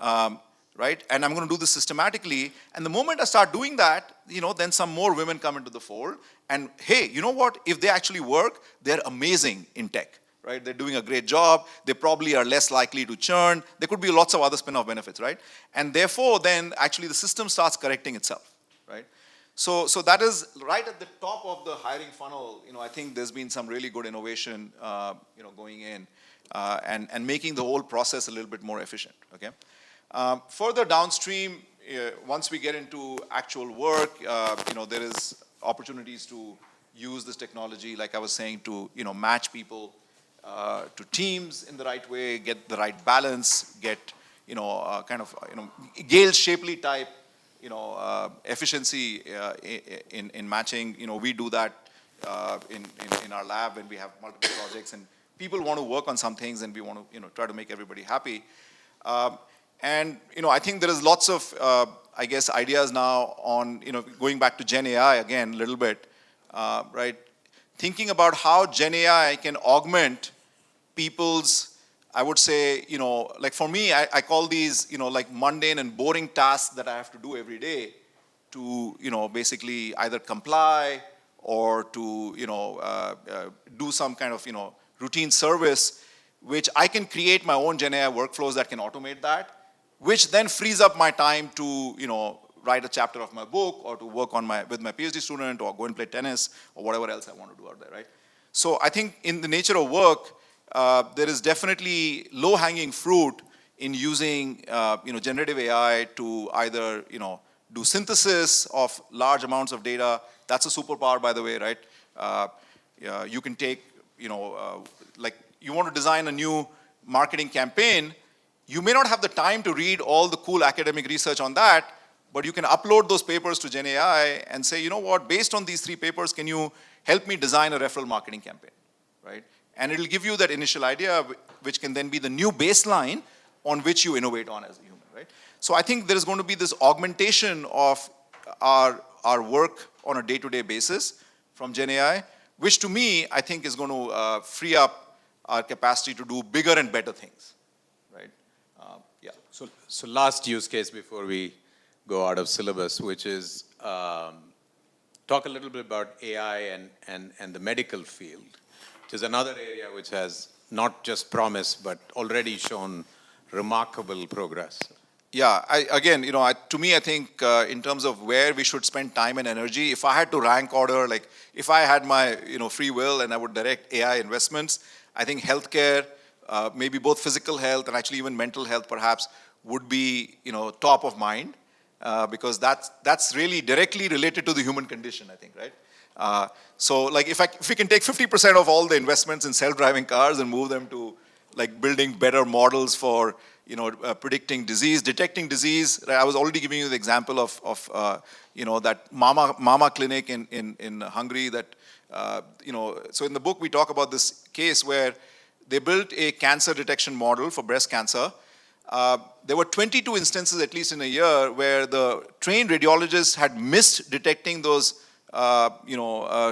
right? And I'm going to do this systematically. And the moment I start doing that, then some more women come into the fold. And hey, you know what? If they actually work, they're amazing in tech, right? They're doing a great job. They probably are less likely to churn. There could be lots of other spin-off benefits, right? And therefore, then actually the system starts correcting itself, right? So that is right at the top of the hiring funnel. I think there's been some really good innovation, going in and making the whole process a little bit more efficient, okay? Further downstream, once we get into actual work, there is opportunities to use this technology, like I was saying, to, match people to teams in the right way, get the right balance, get, Gale Shapley type, efficiency in matching. We do that in our lab when we have multiple projects and people want to work on some things and we want to try to make everybody happy. And I think there is lots of ideas now on going back to Gen AI again a little bit, right? Thinking about how Gen AI can augment people's, I would say, like for me, I call these, like mundane and boring tasks that I have to do every day to, basically either comply or to, do some kind of, routine service, which I can create my own Gen AI workflows that can automate that, which then frees up my time to, write a chapter of my book or to work on with my PhD student or go and play tennis or whatever else I want to do out there, right? So I think in the nature of work, there is definitely low-hanging fruit in using, generative AI to either, do synthesis of large amounts of data. That's a superpower, by the way, right? You can take, like you want to design a new marketing campaign. You may not have the time to read all the cool academic research on that, but you can upload those papers to Gen AI and say, what, based on these 3 papers, can you help me design a referral marketing campaign, right? And it'll give you that initial idea, which can then be the new baseline on which you innovate on as a human, right? So I think there is going to be this augmentation of our work on a day-to-day basis from Gen AI, which to me, I think is going to free up our capacity to do bigger and better things, right? Yeah. So last use case before we go out of syllabus, which is talk a little bit about AI and the medical field, which is another area which has not just promise, but already shown remarkable progress. Yeah, to me, I think in terms of where we should spend time and energy, if I had to rank order, like if I had my free will and I would direct AI investments, I think healthcare, maybe both physical health and actually even mental health perhaps, would be, top of mind, because that's really directly related to the human condition, I think, right? So like if we can take 50% of all the investments in self-driving cars and move them to like building better models for predicting disease, detecting disease. Right? I was already giving you the example of that Mama clinic in Hungary. That so in the book we talk about this case where they built a cancer detection model for breast cancer. There were 22 instances, at least in a year, where the trained radiologists had missed detecting those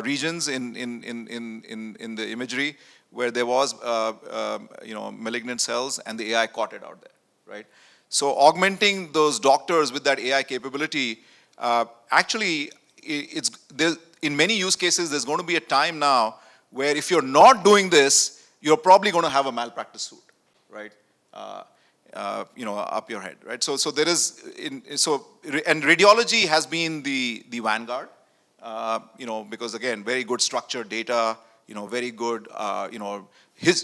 regions in the imagery where there was malignant cells, and the AI caught it out there, right? So augmenting those doctors with that AI capability, actually, in many use cases, there's going to be a time now where if you're not doing this, you're probably going to have a malpractice suit, right? Up your head, right? So there is, and radiology has been the vanguard, because again, very good structured data, very good,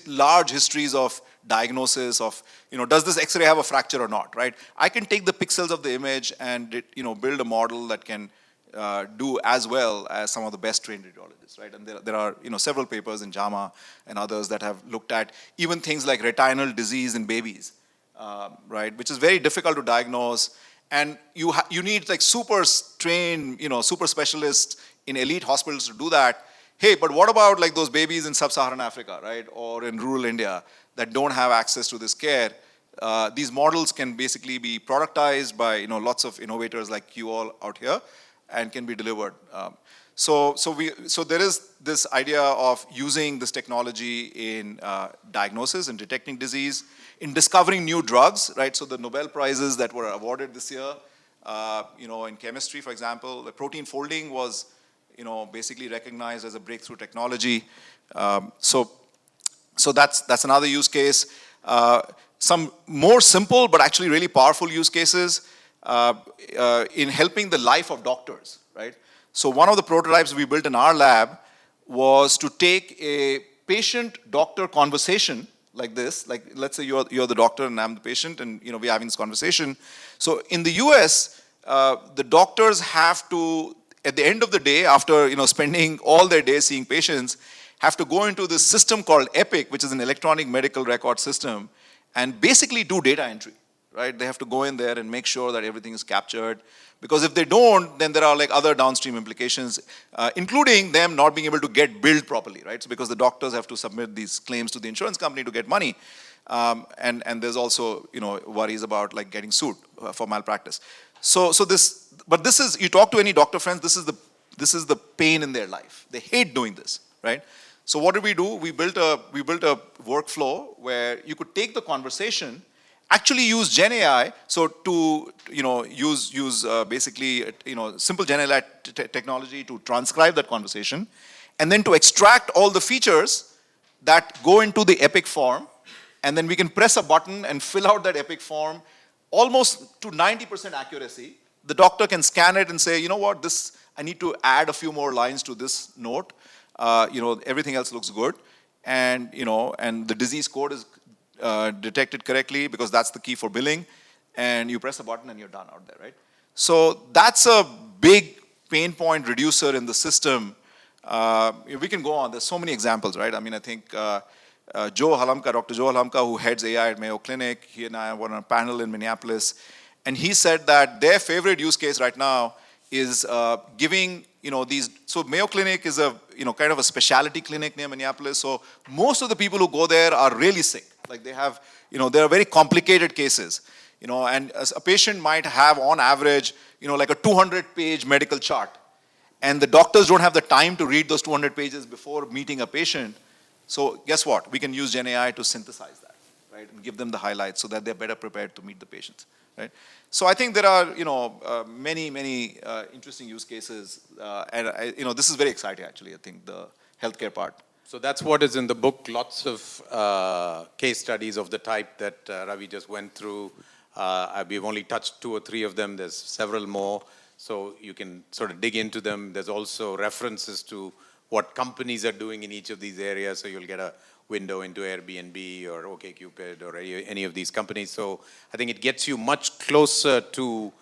large histories of diagnosis of, does this X-ray have a fracture or not, right? I can take the pixels of the image and, build a model that can do as well as some of the best trained radiologists, right? And there are, several papers in JAMA and others that have looked at even things like retinal disease in babies, right? Which is very difficult to diagnose. And you need like super trained, super specialists in elite hospitals to do that. Hey, but what about like those babies in sub-Saharan Africa, right? Or in rural India that don't have access to this care? These models can basically be productized by, lots of innovators like you all out here and can be delivered. So there is this idea of using this technology in diagnosis and detecting disease, in discovering new drugs, right? So the Nobel Prizes that were awarded this year, in chemistry, for example, the protein folding was, basically recognized as a breakthrough technology. So that's another use case. Some more simple but actually really powerful use cases in helping the life of doctors, right? So one of the prototypes we built in our lab was to take a patient-doctor conversation like this. Like, let's say you're the doctor and I'm the patient, and we're having this conversation. So in the US, the doctors have to, at the end of the day, after spending all their day seeing patients, have to go into this system called Epic, which is an electronic medical record system, and basically do data entry, right? They have to go in there and make sure that everything is captured. Because if they don't, then there are like other downstream implications, including them not being able to get billed properly, right? So because the doctors have to submit these claims to the insurance company to get money. And there's also, worries about like getting sued for malpractice. But this is, you talk to any doctor friends, this is the pain in their life. They hate doing this, right? So what did we do? We built a workflow where you could take the conversation, actually use Gen AI, so to use basically simple Gen AI technology to transcribe that conversation, and then to extract all the features that go into the Epic form, and then we can press a button and fill out that Epic form almost to 90% accuracy. The doctor can scan it and say, you know what, I need to add a few more lines to this note. Everything else looks good, and the disease code is detected correctly, because that's the key for billing, and you press a button and you're done out there, right? So that's a big pain point reducer in the system. We can go on, there's so many examples, right? I mean, I think Dr. Joe Halamka, who heads AI at Mayo Clinic, he and I were on a panel in Minneapolis, and he said that their favorite use case right now is giving, these, so Mayo Clinic is a, kind of a specialty clinic near Minneapolis, so most of the people who go there are really sick. Like they have, there are very complicated cases, and a patient might have on average, like a 200-page medical chart. And the doctors don't have the time to read those 200 pages before meeting a patient. So guess what? We can use Gen AI to synthesize that, right? And give them the highlights so that they're better prepared to meet the patients, right? So I think there are, many interesting use cases. And this is very exciting, actually, I think, the healthcare part. So that's what is in the book, lots of case studies of the type that Ravi just went through. We've only touched 2 or 3 of them. There's several more, so you can sort of dig into them. There's also references to what companies are doing in each of these areas. So you'll get a window into Airbnb or OkCupid or any of these companies. So I think it gets you much closer to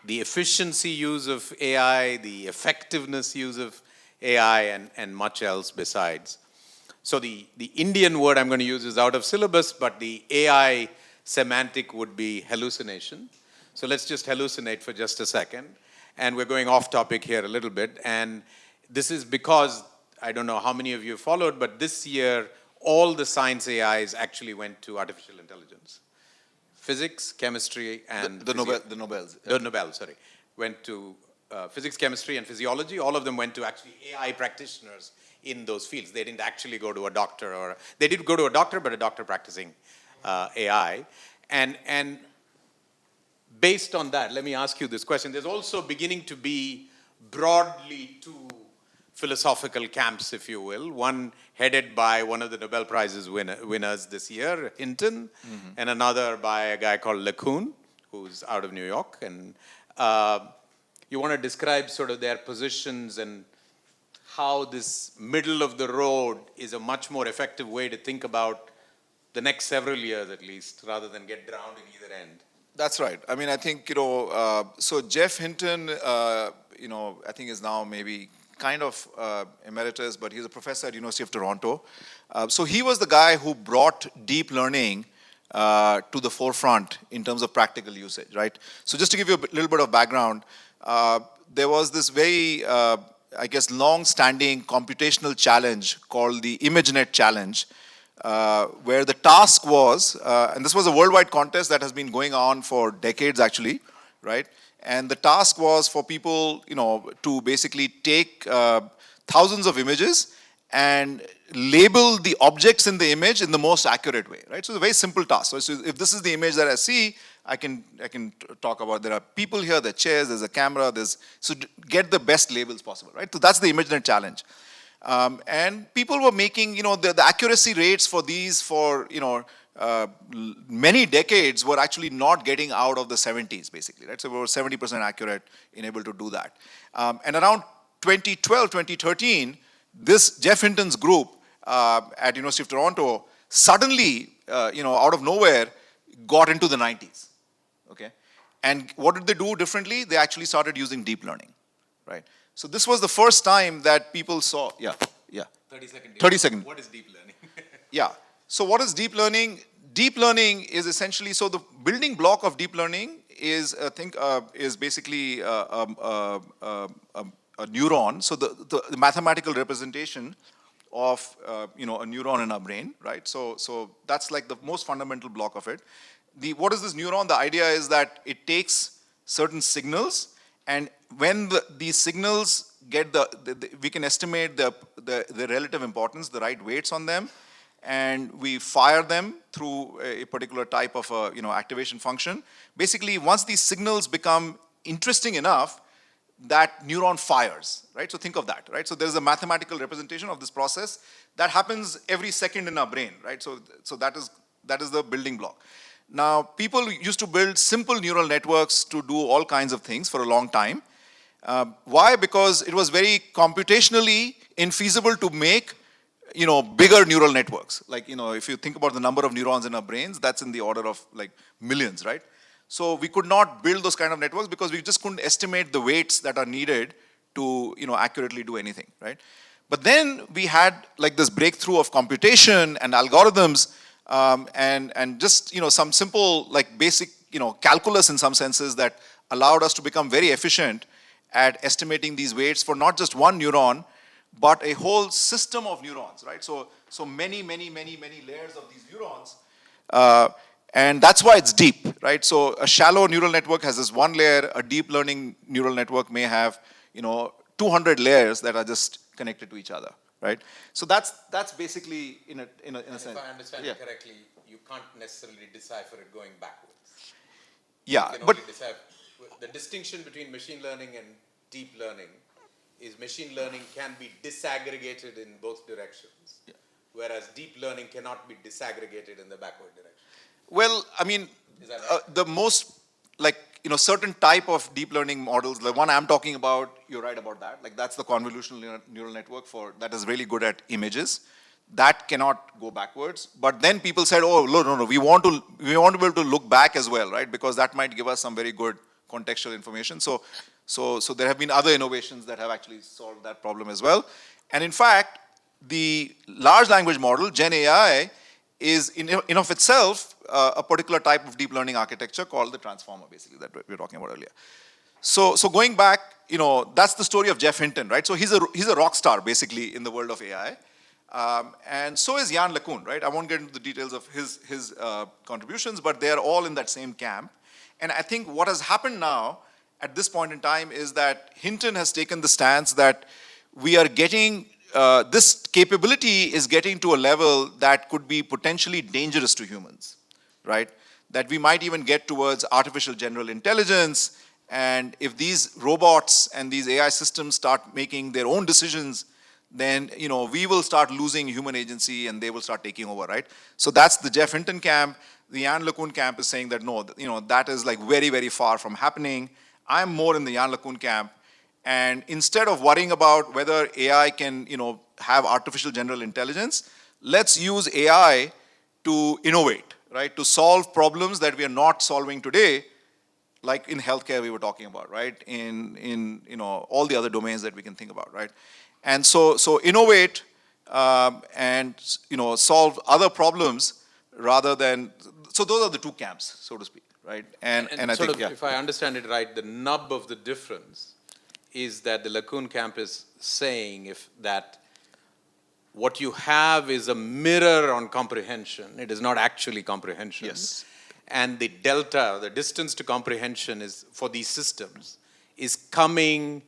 the efficiency use of AI, the effectiveness use of AI, and much else besides. So the Indian word I'm going to use is out of syllabus, but the AI semantic would be hallucination. So let's just hallucinate for just a second. And we're going off topic here a little bit. And this is because, I don't know how many of you followed, but this year, all the science AIs actually went to artificial intelligence. Physics, chemistry, and the Nobels. The Nobel, sorry, went to physics, chemistry, and physiology. All of them went to actually AI practitioners in those fields. They didn't actually go to a doctor, or they did go to a doctor, but a doctor practicing AI. And based on that, let me ask you this question. There's also beginning to be broadly two philosophical camps, if you will. One headed by one of the Nobel Prizes winners this year, Hinton, and another by a guy called LeCun, who's out of New York. And you want to describe sort of their positions and how this middle of the road is a much more effective way to think about the next several years at least, rather than get drowned in either end. That's right. I mean, I think, so Jeff Hinton, I think is now maybe kind of emeritus, but he's a professor at University of Toronto. So he was the guy who brought deep learning to the forefront in terms of practical usage, right? So just to give you a little bit of background, there was this very, long-standing computational challenge called the ImageNet Challenge, where the task was, and this was a worldwide contest that has been going on for decades actually, right? And the task was for people, to basically take thousands of images and label the objects in the image in the most accurate way, right? So it's a very simple task. So if this is the image that I see, I can talk about, there are people here, there are chairs, there's a camera, so get the best labels possible, right? So that's the ImageNet Challenge. And people were making, the accuracy rates for these many decades were actually not getting out of the 70s, basically, right? So we were 70% accurate in able to do that. And around 2012, 2013, this Jeff Hinton's group at University of Toronto suddenly, out of nowhere, got into the 90s, okay? And what did they do differently? They actually started using deep learning, right? So this was the first time that people saw, 30 seconds. 30 seconds. What is deep learning? Yeah. So what is deep learning? Deep learning is essentially, so the building block of deep learning is, is basically a neuron. So the mathematical representation of, a neuron in our brain, right? So that's like the most fundamental block of it. What is this neuron? The idea is that it takes certain signals, and when these signals get we can estimate the relative importance, the right weights on them, and we fire them through a particular type of activation function. Basically, once these signals become interesting enough, that neuron fires, right? So think of that, right? So there's a mathematical representation of this process that happens every second in our brain, right? So that is the building block. Now, people used to build simple neural networks to do all kinds of things for a long time. Why? Because it was very computationally infeasible to make, bigger neural networks. Like, if you think about the number of neurons in our brains, that's in the order of like millions, right? So we could not build those kind of networks because we just couldn't estimate the weights that are needed to, accurately do anything, right? But then we had like this breakthrough of computation and algorithms, and just, some simple, like basic, calculus in some senses that allowed us to become very efficient at estimating these weights for not just one neuron, but a whole system of neurons, right? So many layers of these neurons, and that's why it's deep, right? So a shallow neural network has this one layer. A deep learning neural network may have, 200 layers that are just connected to each other, right? So that's basically in a sense. If I understand it correctly, you can't necessarily decipher it going backwards. Yeah, You can but only decipher. The distinction between machine learning and deep learning is machine learning can be disaggregated in both directions, whereas deep learning cannot be disaggregated in the backward direction. well, I mean, Is that right? the most like certain type of deep learning models, the one I'm talking about, you're right about that. Like that's the convolutional neural network that is really good at images. That cannot go backwards. But then people said, oh, no, we want to be able to look back as well, right? Because that might give us some very good contextual information. So there have been other innovations that have actually solved that problem as well. And in fact, the large language model, Gen AI, is in of itself a particular type of deep learning architecture called the transformer, basically, that we were talking about earlier. So going back, that's the story of Geoff Hinton, right? So he's a rock star, basically, in the world of AI. And so is Yann LeCun, right? I won't get into the details of his contributions, but they are all in that same camp. And I think what has happened now, at this point in time, is that Hinton has taken the stance that we are getting, this capability is getting to a level that could be potentially dangerous to humans, right? That we might even get towards artificial general intelligence, and if these robots and these AI systems start making their own decisions, then we will start losing human agency and they will start taking over, right? So that's the Geoff Hinton camp. The Yann LeCun camp is saying that no, that is like very, very far from happening. I'm more in the Yann LeCun camp. And instead of worrying about whether AI can, have artificial general intelligence, let's use AI to innovate, right? To solve problems that we are not solving today, like in healthcare we were talking about, right? In all the other domains that we can think about, right? And so innovate and solve other problems rather than, so those are the two camps, so to speak, right? And I sort think, of, if I understand it right, the nub of the difference is that the LeCun camp is saying that what you have is a mirror on comprehension. It is not actually comprehension. Yes. And the delta, the distance to comprehension is for these systems is coming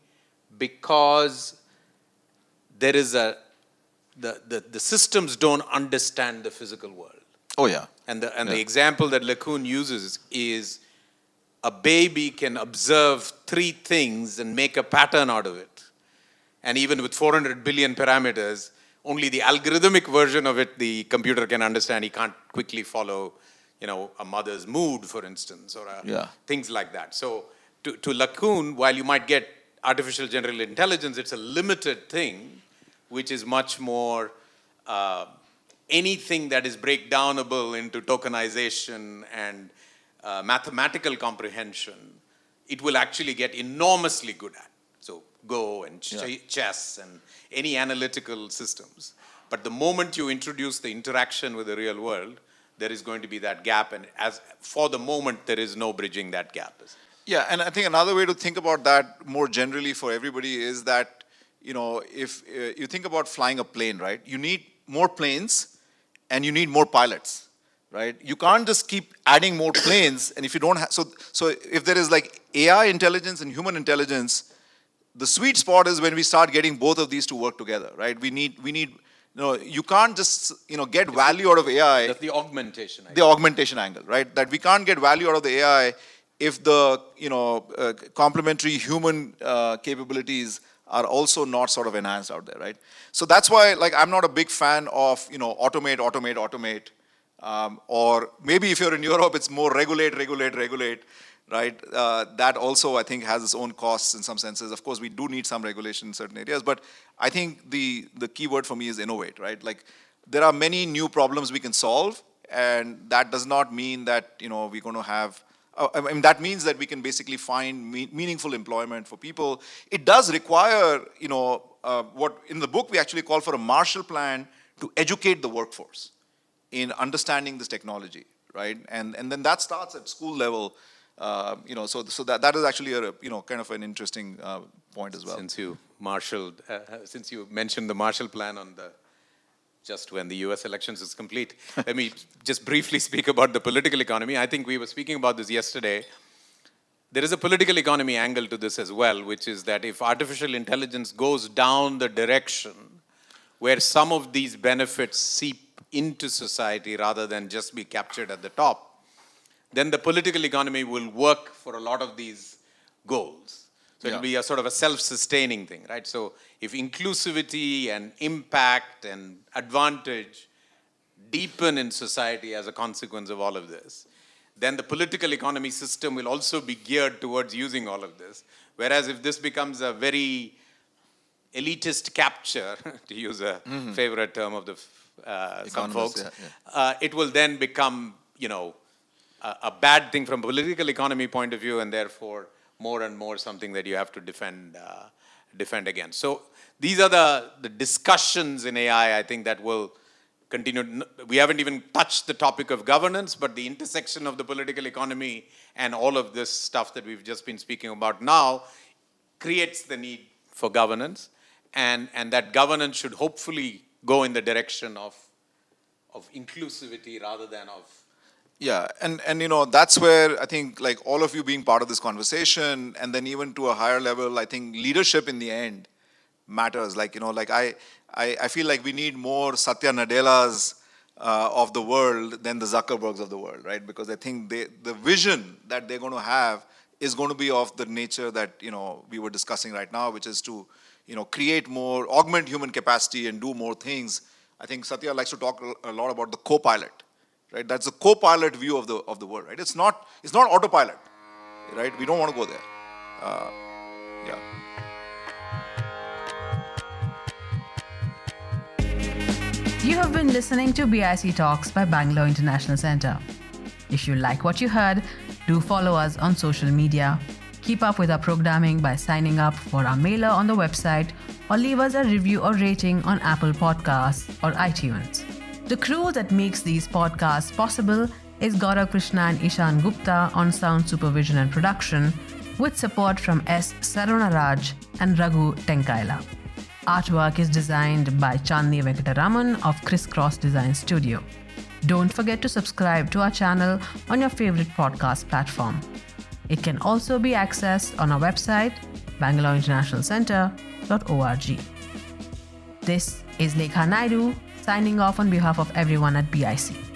because there is the systems don't understand the physical world. Oh yeah. And the example that LeCun uses is a baby can observe 3 things and make a pattern out of it. And even with 400 billion parameters, only the algorithmic version of it the computer can understand. He can't quickly follow, a mother's mood, for instance, or things like that. So to LeCun, while you might get artificial general intelligence, it's a limited thing, which is much more anything that is breakdownable into tokenization and mathematical comprehension, it will actually get enormously good at. So Go and chess and any analytical systems. But the moment you introduce the interaction with the real world, there is going to be that gap. And as for the moment, there is no bridging that gap. Yeah, and I think another way to think about that more generally for everybody is that, if you think about flying a plane, right? You need more planes and you need more pilots, right? You can't just keep adding more planes, and if you don't have, so if there is like AI intelligence and human intelligence, the sweet spot is when we start getting both of these to work together, right? We need, you can't just, get value out of AI. That's the augmentation angle. The augmentation angle, right? That we can't get value out of the AI if the, complementary human capabilities are also not sort of enhanced out there, right? So that's why, like, I'm not a big fan of, automate. Or maybe if you're in Europe, it's more regulate, right? That also, I think, has its own costs in some senses. Of course, we do need some regulation in certain areas, but I think the key word for me is innovate, right? Like, there are many new problems we can solve, and that does not mean that, we're going to have, that means that we can basically find meaningful employment for people. It does require, what in the book we actually call for a Marshall Plan to educate the workforce in understanding this technology, right? And then that starts at school level, so that is actually a kind of an interesting point as well. Since you mentioned the Marshall Plan just when the US elections is complete, let me just briefly speak about the political economy. I think we were speaking about this yesterday. There is a political economy angle to this as well, which is that if artificial intelligence goes down the direction where some of these benefits seep into society rather than just be captured at the top, then the political economy will work for a lot of these goals. So it'll be a sort of a self-sustaining thing, right? So if inclusivity and impact and advantage deepen in society as a consequence of all of this, then the political economy system will also be geared towards using all of this. Whereas if this becomes a very elitist capture, to use a favorite term of the some folks, it will then become, a bad thing from a political economy point of view, and therefore more and more something that you have to defend against. So these are the discussions in AI, I think, that will continue. We haven't even touched the topic of governance, but the intersection of the political economy and all of this stuff that we've just been speaking about now creates the need for governance, and that governance should hopefully go in the direction of inclusivity rather than of. Yeah, and that's where I think, like, all of you being part of this conversation, and then even to a higher level, I think leadership in the end matters. Like, I feel like we need more Satya Nadellas of the world than the Zuckerbergs of the world, right? Because I think the vision that they're going to have is going to be of the nature that, we were discussing right now, which is to, create more, augment human capacity and do more things. I think Satya likes to talk a lot about the co-pilot, right? That's the co-pilot view of the world, right? It's not autopilot, right? We don't want to go there. Yeah. You have been listening to BIC Talks by Bangalore International Centre. If you like what you heard, do follow us on social media. Keep up with our programming by signing up for our mailer on the website, or leave us a review or rating on Apple Podcasts or iTunes. The crew that makes these podcasts possible is Gaurav Krishna and Ishan Gupta on sound supervision and production, with support from S. Sarunaraj and Raghu Tenkaila. Artwork is designed by Chandni Venkataraman of Crisscross Design Studio. Don't forget to subscribe to our channel on your favorite podcast platform. It can also be accessed on our website, bangaloreinternationalcentre.org. This is Lekha Naidu signing off on behalf of everyone at BIC.